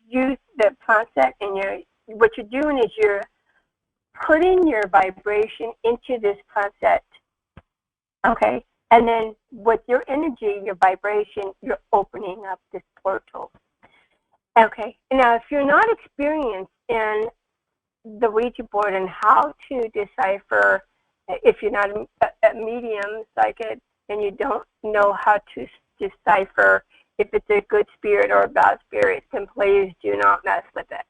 use the concept, and what you're doing is you're putting your vibration into this concept. Okay, and then with your energy, your vibration, you're opening up this portal. Okay, now if you're not experienced in the Ouija board and how to decipher, if you're not a medium, psychic, and you don't know how to decipher if it's a good spirit or a bad spirit, then please do not mess with it.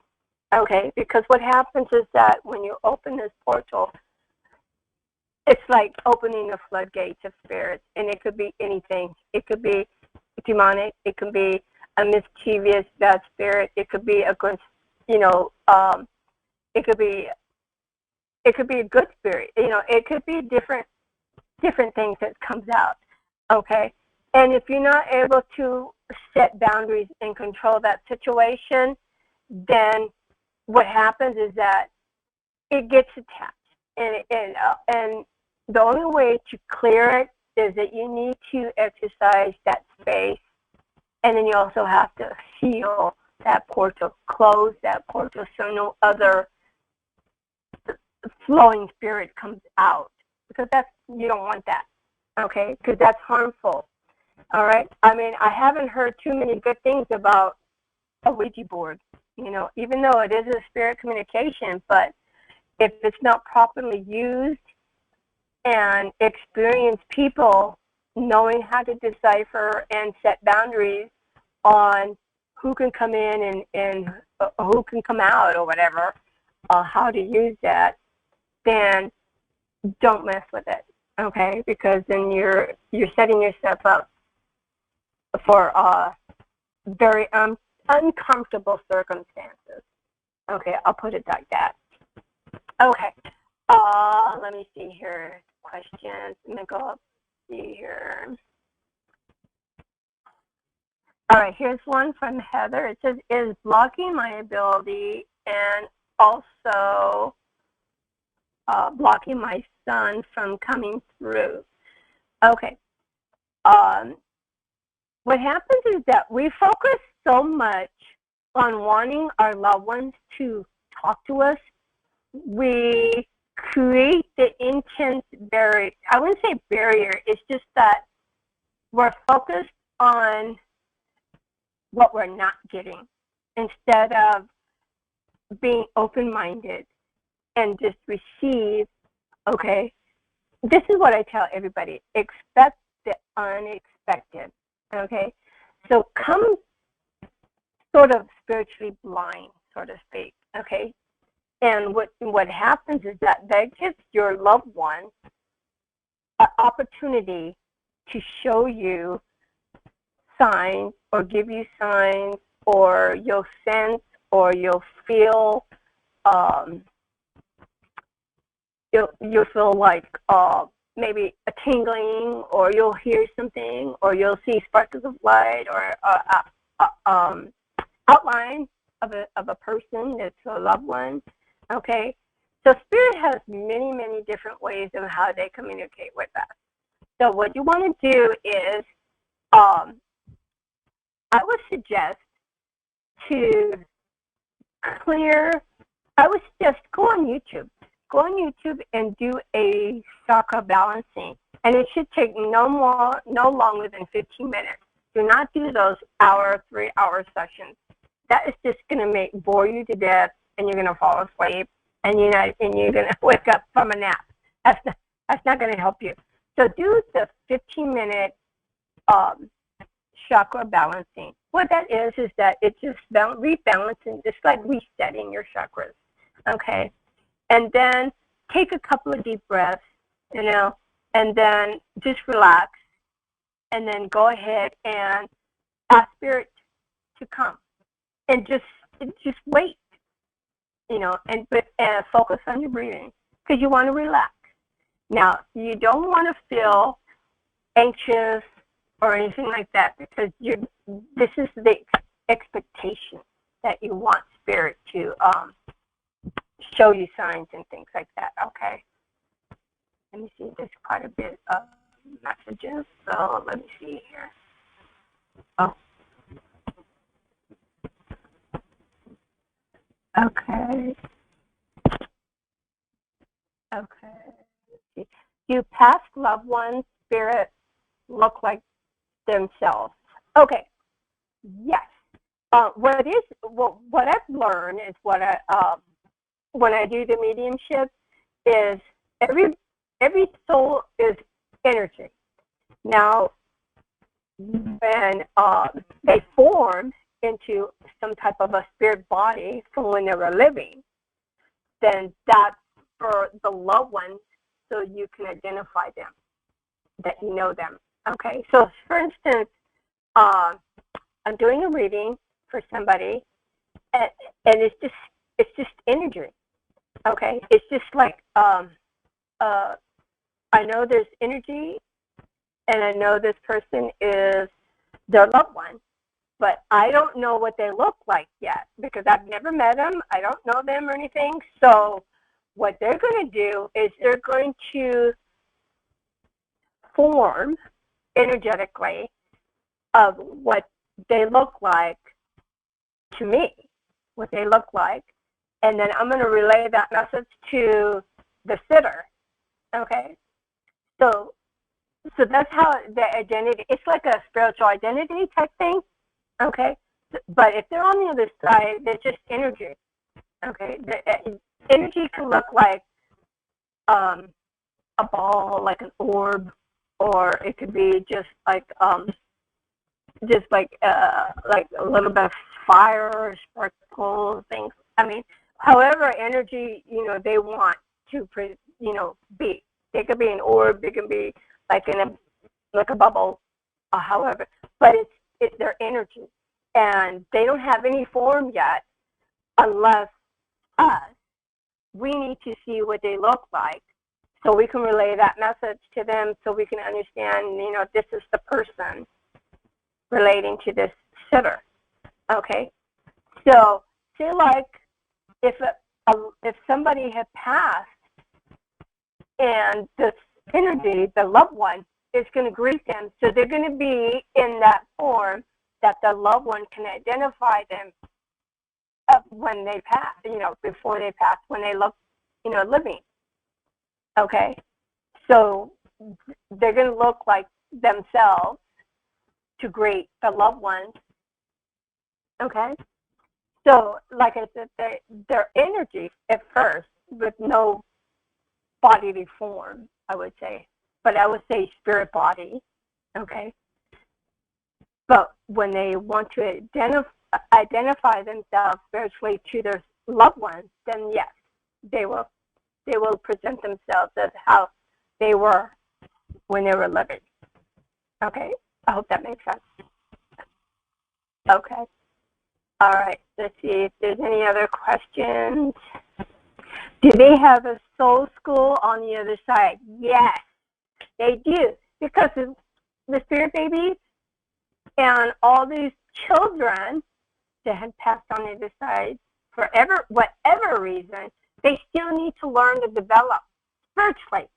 Okay? Because what happens is that when you open this portal, it's like opening the floodgates of spirits, and it could be anything. It could be demonic. It could be a mischievous bad spirit. It could be a good, it could be a good spirit. It could be different things that comes out. Okay, and if you're not able to set boundaries and control that situation, then what happens is that it gets attached, and the only way to clear it is that you need to exercise that space, and then you also have to seal that portal, close that portal, so no other flowing spirit comes out, because you don't want that, okay? Because that's harmful. All right. I mean, I haven't heard too many good things about a Ouija board, even though it is a spirit communication, but if it's not properly used and experienced people knowing how to decipher and set boundaries on who can come in and who can come out or whatever, how to use that, then don't mess with it, okay? Because then you're setting yourself up for very uncomfortable circumstances. Okay, I'll put it like that. Okay, let me see here. Questions. Let me go up. See here. All right, here's one from Heather. It says, is blocking my ability and also blocking my son from coming through. Okay. What happens is that we focus so much on wanting our loved ones to talk to us, we create the intense barrier. I wouldn't say barrier, it's just that we're focused on what we're not getting instead of being open-minded and just receive. Okay, this is what I tell everybody: expect the unexpected. Okay, so come sort of spiritually blind, so to speak. Okay, and what happens is that gives your loved one an opportunity to show you signs or give you signs, or you'll sense or you'll feel you'll feel like maybe a tingling, or you'll hear something, or you'll see sparkles of light, or outline of a person that's a loved one. Okay, so spirit has many, many different ways of how they communicate with us. So what you want to do is, I would suggest to I would suggest go on YouTube. Go on YouTube and do a chakra balancing, and it should take no longer than 15 minutes. Do not do those 3-hour sessions. That is just going to bore you to death, and you're going to fall asleep, and you're going to wake up from a nap. That's not going to help you. So do the 15-minute chakra balancing. What that is that it's just rebalancing, just like resetting your chakras. Okay, and then take a couple of deep breaths, and then just relax, and then go ahead and ask spirit to come, and just wait, and focus on your breathing, because you want to relax. Now, you don't want to feel anxious or anything like that, because this is the expectation that you want spirit to show you signs and things like that. Okay, let me see, there's quite a bit of messages, so let me see here. Okay. Do past loved ones' spirit look like themselves? Okay. Yes. What I've learned is when I do the mediumship is every soul is energy. Now, when they form into some type of a spirit body from when they were living, then that's for the loved ones, so you can identify them, that you know them. Okay, so for instance, I'm doing a reading for somebody, and it's just energy. Okay, it's just like I know there's energy, and I know this person is their loved one, but I don't know what they look like yet because I've never met them. I don't know them or anything. So what they're going to do is they're going to form energetically of what they look like to me, what they look like, and then I'm going to relay that message to the sitter. Okay, so that's how the identity. It's like a spiritual identity type thing. Okay, but if they're on the other side, they're just energy. Okay, the energy can look like a ball, like an orb, or it could be just like a little bit of fire or sparkle things. I mean, however energy they want to be. They could be an orb. They can be like like a bubble, however. But it's their energy, and they don't have any form yet, unless us. We need to see what they look like, so we can relay that message to them, so we can understand. This is the person relating to this sitter. Okay, so say like if somebody had passed, and this energy, the loved one, is going to greet them, so they're going to be in that form that the loved one can identify them when they pass, before they pass, when they look, living. Okay, so they're going to look like themselves to greet the loved ones. Okay, so like I said, their energy at first with no bodily form, I would say, but I would say spirit body. Okay, but when they want to identify themselves spiritually to their loved ones, then yes, they will present themselves as how they were when they were living. Okay, I hope that makes sense. Okay, all right, let's see if there's any other questions. Do they have a soul school on the other side? Yes, they do, because the spirit babies and all these children that had passed on the other side, for whatever reason, they still need to learn to develop spiritually.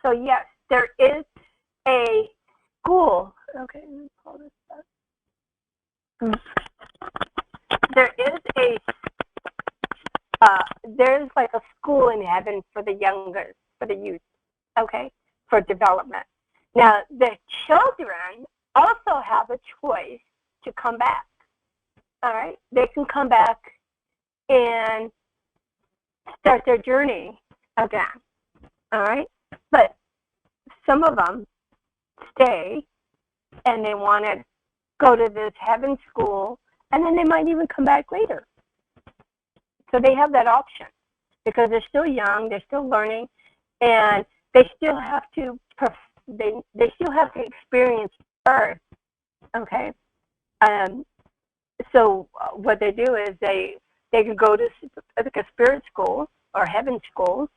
So yes, there is a school. Okay, let me pull this up. There's like a school in heaven for the youth. Okay, for development. Now the children also have a choice to come back. All right, they can come back and start their journey again. All right, but some of them stay and they want to go to this heaven school, and then they might even come back later. So they have that option because they're still young, they're still learning, and they still have to they still have to experience Earth. Okay, so what they do is they can go to like a spirit school or heaven school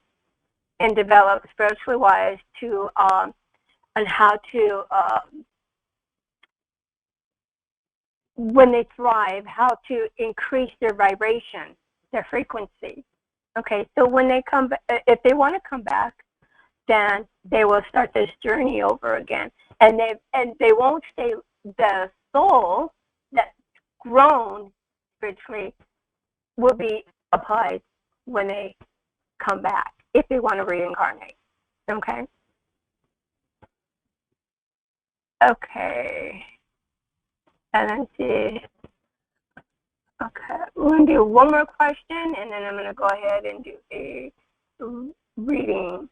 and develop spiritually wise to on how to when they thrive, how to increase their vibration, their frequency. Okay, so when they come, if they want to come back, then they will start this journey over again, and they won't stay. The soul that's grown spiritually will be applied when they come back, if they want to reincarnate. Okay. Okay. And then see. Okay, we're going to do one more question, and then I'm going to go ahead and do a reading.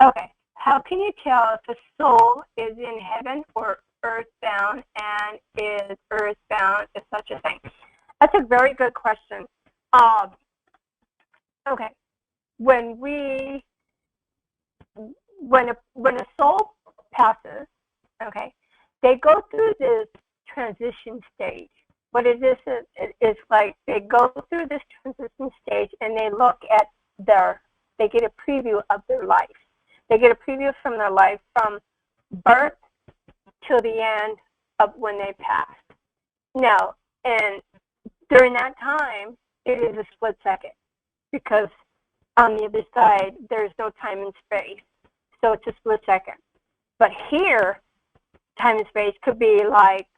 Okay, how can you tell if a soul is in heaven or earthbound, and is earthbound is such a thing? That's a very good question. Okay, when a soul passes, okay, they go through this transition stage. What it is like they go through this transition stage and they look at they get a preview of their life. They get a preview from their life from birth till the end of when they pass. Now, and during that time, it is a split second because on the other side, there's no time and space. So it's a split second. But here, time and space could be like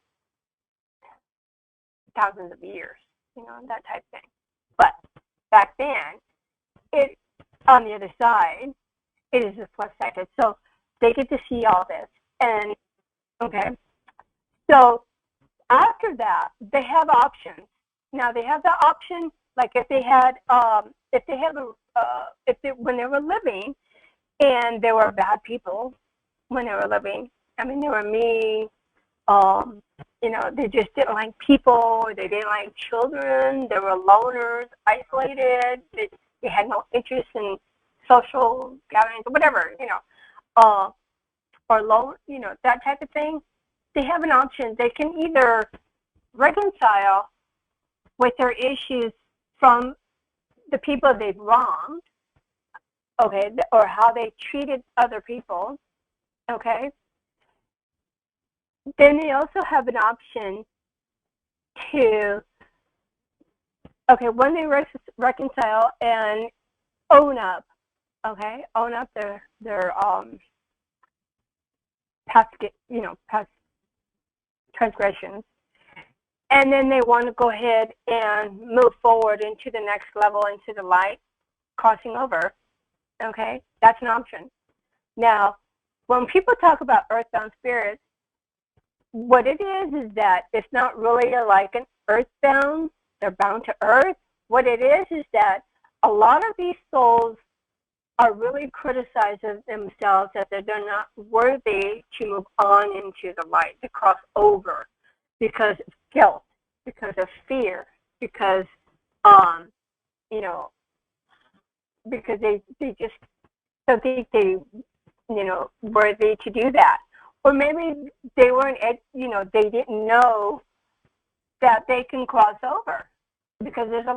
thousands of years, that type of thing. But back then, on the other side, it is a split second. So they get to see all this. And, okay, so after that, they have options. Now, they have the option, like if they when they were living, and they were bad people when they were living. I mean, they were mean. They just didn't like people. They didn't like children. They were loners, isolated. They had no interest in social gatherings or whatever, or low, that type of thing. They have an option. They can either reconcile with their issues from the people they've wronged, okay, or how they treated other people, okay. Then they also have an option to, okay, when they reconcile and own up, okay, own up their past transgressions, and then they want to go ahead and move forward into the next level, into the light, crossing over, okay, that's an option. Now, when people talk about earthbound spirits, what it is that it's not really like an earthbound, they're bound to earth. What it is that a lot of these souls are really criticizing themselves that they're not worthy to move on into the light, to cross over, because of guilt, because of fear, because because they just don't think they worthy to do that. Or maybe they weren't, they didn't know that they can cross over, because there's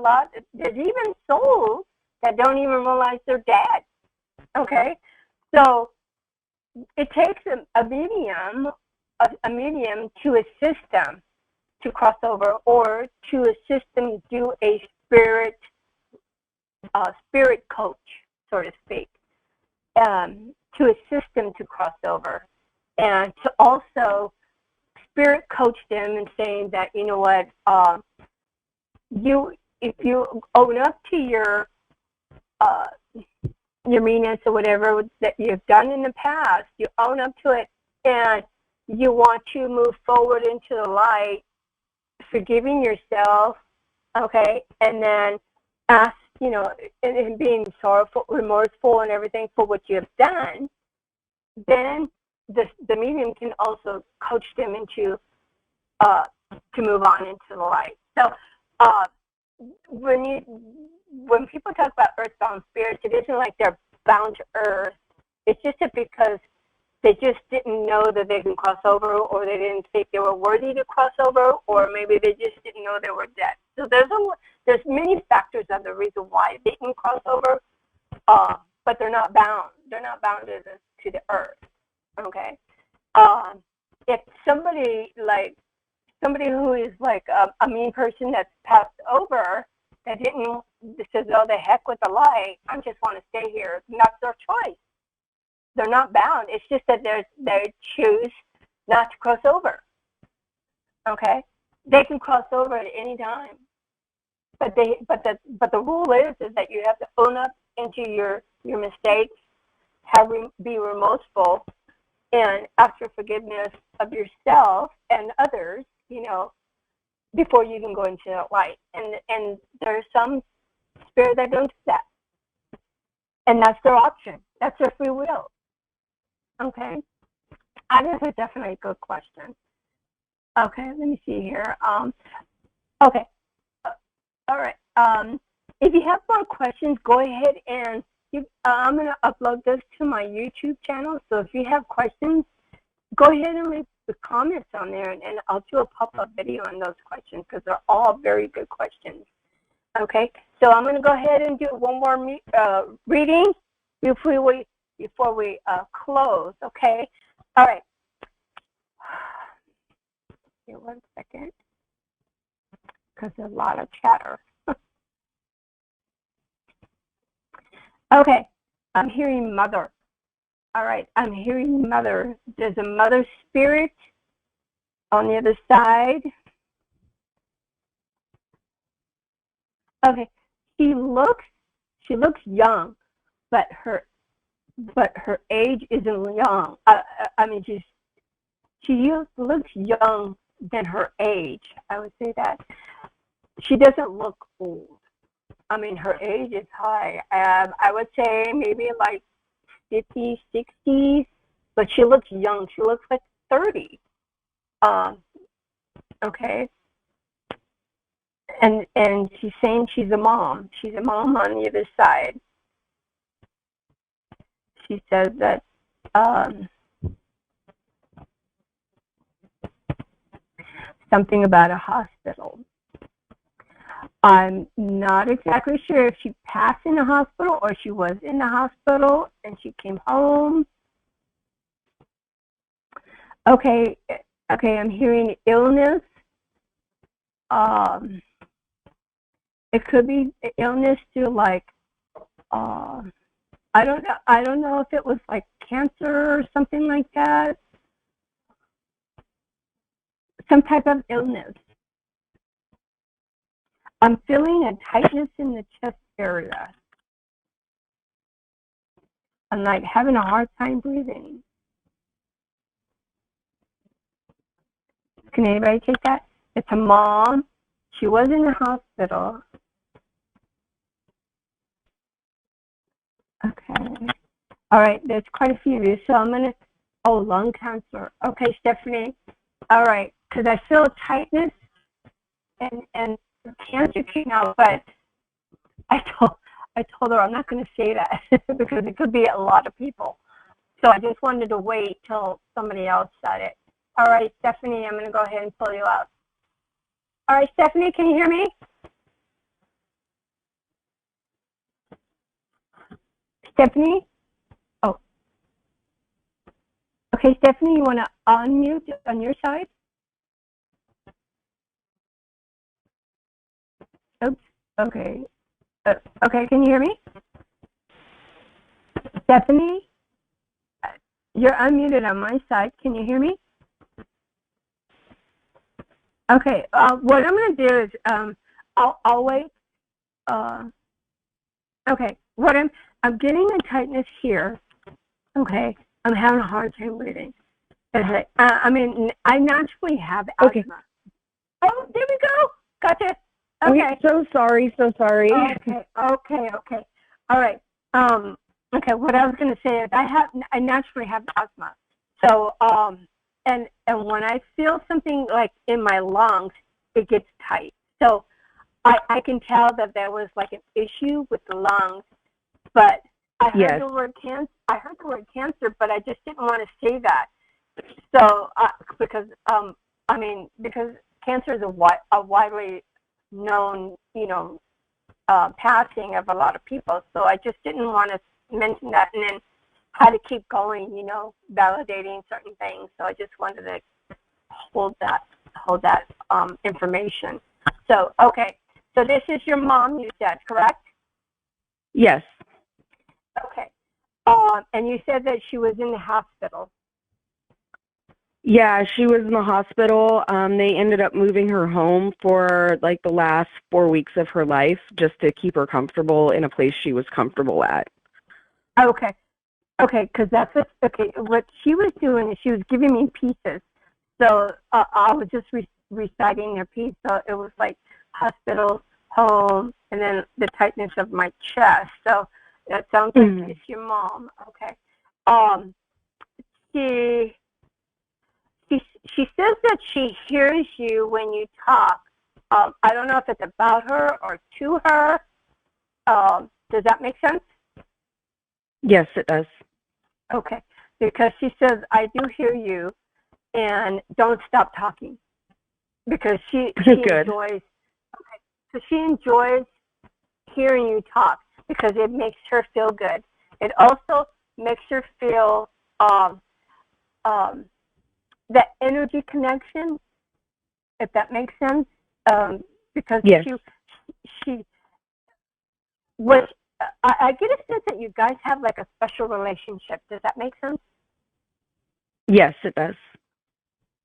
even souls that don't even realize they're dead. Okay, so it takes a medium to assist them to cross over, or to assist them do a spirit coach, so to speak, to assist them to cross over, and to also spirit coach them and saying that, you know what, if you own up to your meanness or whatever that you've done in the past, you own up to it, and you want to move forward into the light, forgiving yourself, okay, and then ask, and being sorrowful, remorseful, and everything for what you have done, then the medium can also coach them into to move on into the light. So when people talk about earthbound spirits, it isn't like they're bound to earth. It's just because they just didn't know that they can cross over, or they didn't think they were worthy to cross over, or maybe they just didn't know they were dead. So there's many factors of the reason why they can cross over, but they're not bound. They're not bound to the earth. Okay. If somebody who is like a mean person that's passed over, that says, oh, the heck with the light, I just want to stay here. That's their choice. They're not bound. It's just that they choose not to cross over. Okay, they can cross over at any time, but the rule is that you have to own up into your mistakes, be remorseful, and ask for forgiveness of yourself and others, before you can go into that light. And there's some spirit that don't do that, and that's their option. That's their free will. Okay. That is definitely a good question. Okay, let me see here. Okay. All right. If you have more questions, go ahead and I'm going to upload this to my YouTube channel. So if you have questions, go ahead and leave the comments on there, and I'll do a pop-up video on those questions because they're all very good questions. Okay. So I'm going to go ahead and do one more reading before we close. Okay. All right. Here, 1 second, because there's a lot of chatter. Okay, I'm hearing mother. All right, I'm hearing mother. There's a mother spirit on the other side. Okay, she looks young, but her age isn't young. I mean, she looks young than her age. I would say that. She doesn't look old. I mean, her age is high. I would say maybe like 50s, 60s, but she looks young. She looks like 30. Okay. And she's saying she's a mom. She's a mom on the other side. She says that something about a hospital. I'm not exactly sure if she passed in the hospital or she was in the hospital and she came home. Okay, I'm hearing illness. It could be illness to like, I don't know if it was like cancer or something like that. Some type of illness. I'm feeling a tightness in the chest area. I'm like having a hard time breathing. Can anybody take that? It's a mom. She was in the hospital. Okay. All right, there's quite a few of you. So I'm going to, lung cancer. Okay, Stephanie. All right, because I feel tightness and cancer came out, but I told her I'm not going to say that because it could be a lot of people. So I just wanted to wait till somebody else said it. All right, Stephanie, I'm going to go ahead and pull you up. All right, Stephanie, can you hear me? Stephanie? Oh. Okay, Stephanie, you want to unmute on your side? Oops. Okay. Okay, can you hear me? Stephanie? You're unmuted on my side. Can you hear me? Okay. What I'm going to do is I'll wait. Okay. What I'm getting a tightness here. Okay. I'm having a hard time breathing. Okay. I mean, I naturally have asthma. Okay. Oh, there we go. Gotcha. Okay. So sorry. Okay. All right. Okay. What I was going to say is I naturally have asthma. So and when I feel something like in my lungs, it gets tight. So I can tell that there was like an issue with the lungs, but I heard the word cancer. I heard the word cancer, but I just didn't want to say that. So because because cancer is a widely known, passing of a lot of people. So I just didn't want to mention that, and then had to keep going, validating certain things. So I just wanted to hold that information. So okay. So this is your mom, you said, correct? Yes. Okay. And you said that she was in the hospital. Yeah, she was in the hospital. They ended up moving her home for like the last 4 weeks of her life just to keep her comfortable in a place she was comfortable at. Okay. Okay, because what she was doing is she was giving me pieces. So I was just reciting their piece. So it was like hospital, home, and then the tightness of my chest. So that sounds like it's your mom. Okay. she she says that she hears you when you talk. I don't know if it's about her or to her. Does that make sense? Yes, it does. Okay, because she says, I do hear you, and don't stop talking. Because she Good. enjoys, okay, so she enjoys hearing you talk because it makes her feel good. It also makes her feel that energy connection, if that makes sense. Because Yes. she what I get a sense that you guys have like a special relationship. Does that make sense? Yes, it does.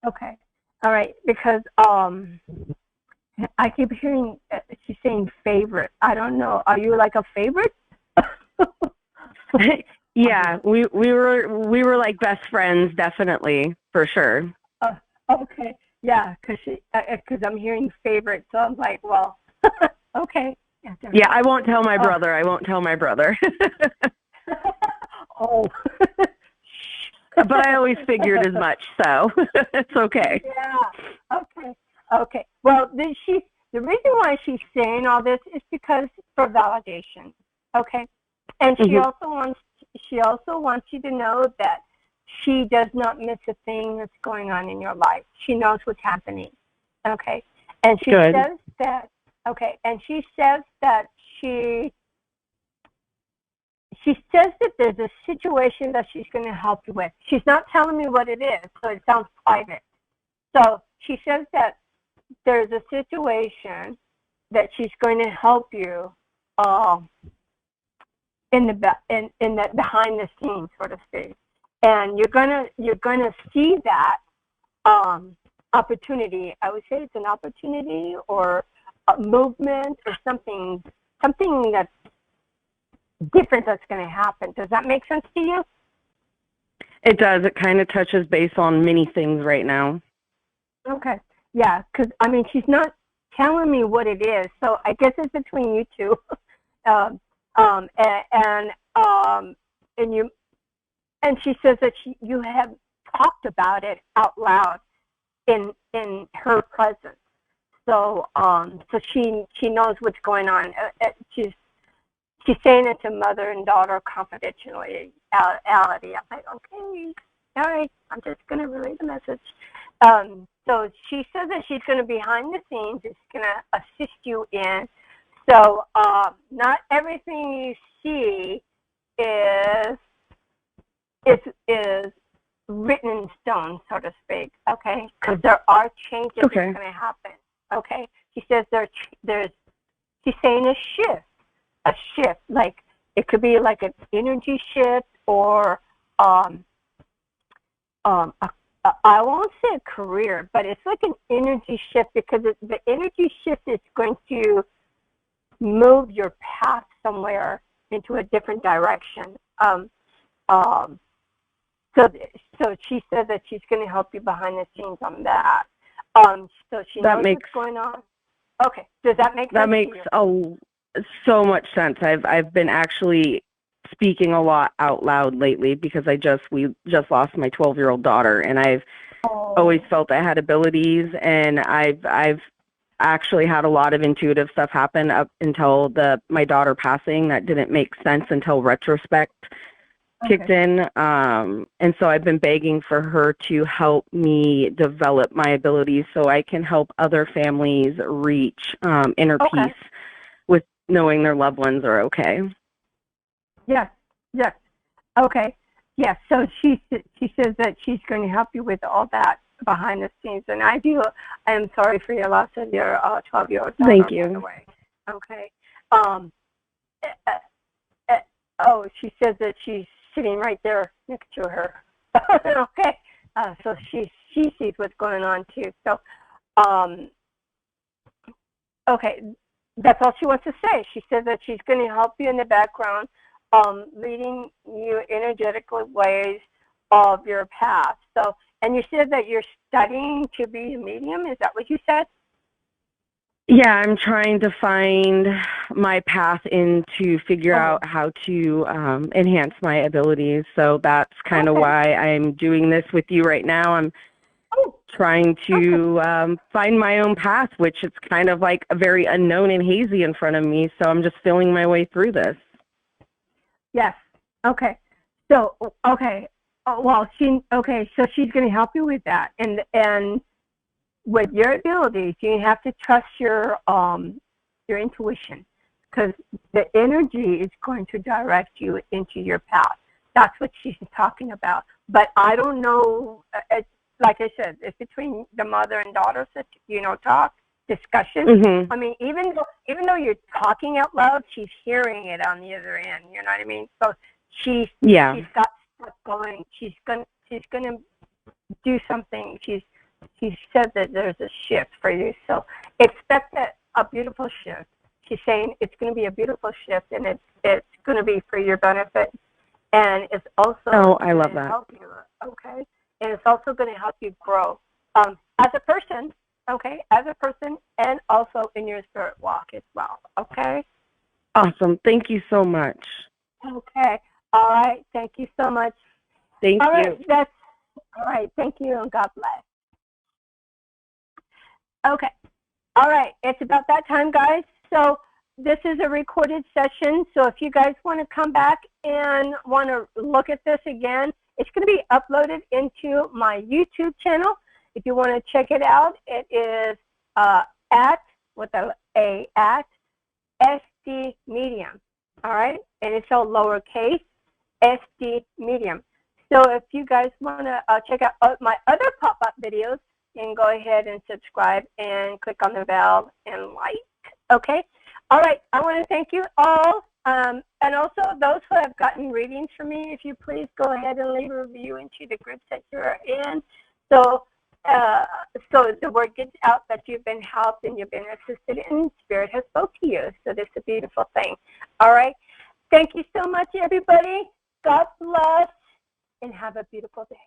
Okay. All right. Because I keep hearing she's saying favorite. I don't know. Are you like a favorite? Yeah, we were like best friends, definitely, for sure. Okay. Yeah, because I'm hearing favorite, so I'm like, well, okay. Yeah, I won't tell my brother. I won't tell my brother. Oh. But I always figured as much, so it's okay. Yeah. Okay. Okay. Well, the reason why she's saying all this is because for validation. Okay. And she also wants you to know that she does not miss a thing that's going on in your life. She knows what's happening. Okay. And she Good. says that she says that there's a situation that she's going to help you with. She's not telling me what it is, so it sounds private. So she says that there's a situation that she's going to help you in the behind the scenes, so to speak, and you're gonna see that opportunity. I would say it's an opportunity or a movement or something that's different that's going to happen. Does that make sense to you? It does. It kind of touches base on many things right now. Okay. Yeah, because I mean, she's not telling me what it is, so I guess it's between you two. And she says that you have talked about it out loud in her presence. So so she knows what's going on. She's saying it to mother and daughter confidentiality. I'm like, okay, all right, I'm just gonna relay the message. So she says that she's gonna behind the scenes. Is gonna assist you in. So not everything you see is written in stone, so to speak. Okay, because there are changes that's going to happen. Okay, she says she's saying a shift. Like it could be like an energy shift or I won't say a career, but it's like an energy shift because the energy shift is going to move your path somewhere into a different direction. So she said that she's going to help you behind the scenes on that. So she knows what's going on. Okay, does that make sense? That makes so much sense. I've been actually speaking a lot out loud lately because we just lost my 12-year-old daughter, and I've always felt I had abilities, and I've actually had a lot of intuitive stuff happen up until my daughter passing. That didn't make sense until retrospect kicked in. And so I've been begging for her to help me develop my abilities so I can help other families reach inner peace with knowing their loved ones are okay. Yes. Okay. Yes. So she says that she's going to help you with all that behind the scenes, and I am sorry for your loss of your 12-year-old daughter. Thank you. By the way. Okay. She says that she's sitting right there next to her. Okay. So she sees what's going on too. So, okay, that's all she wants to say. She says that she's going to help you in the background, leading you energetically ways of your path. So, and you said that you're studying to be a medium. Is that what you said? Yeah, I'm trying to find my path in to figure out how to enhance my abilities. So that's kind of why I'm doing this with you right now. I'm trying to find my own path, which is kind of like a very unknown and hazy in front of me. So I'm just feeling my way through this. Yes. Okay. So, okay. Well, so she's going to help you with that. And with your abilities, you have to trust your intuition, because the energy is going to direct you into your path. That's what she's talking about. But I don't know. It's, like I said, it's between the mother and daughter, discussion. Mm-hmm. I mean, even though you're talking out loud, she's hearing it on the other end. You know what I mean? So she's got stuff going. She's gonna do something. She said that there's a shift for you, so expect a beautiful shift. She's saying it's going to be a beautiful shift, and it's going to be for your benefit, and it's also I love that. help you, okay? And it's also going to help you grow as a person, okay? As a person, and also in your spirit walk as well, okay? Awesome. Thank you so much. Okay. All right. Thank you so much. Thank you. That's all right. Thank you, and God bless. Okay. All right. It's about that time, guys. So this is a recorded session. So if you guys want to come back and want to look at this again, it's going to be uploaded into my YouTube channel. If you want to check it out, it is at SD Medium. All right. And it's all lowercase SD Medium. So if you guys want to check out my other pop-up videos, and go ahead and subscribe and click on the bell and like. Okay? All right. I want to thank you all. And also those who have gotten readings from me, if you please go ahead and leave a review into the groups that you're in. So the word gets out that you've been helped and you've been assisted and Spirit has spoke to you. So this is a beautiful thing. All right. Thank you so much, everybody. God bless and have a beautiful day.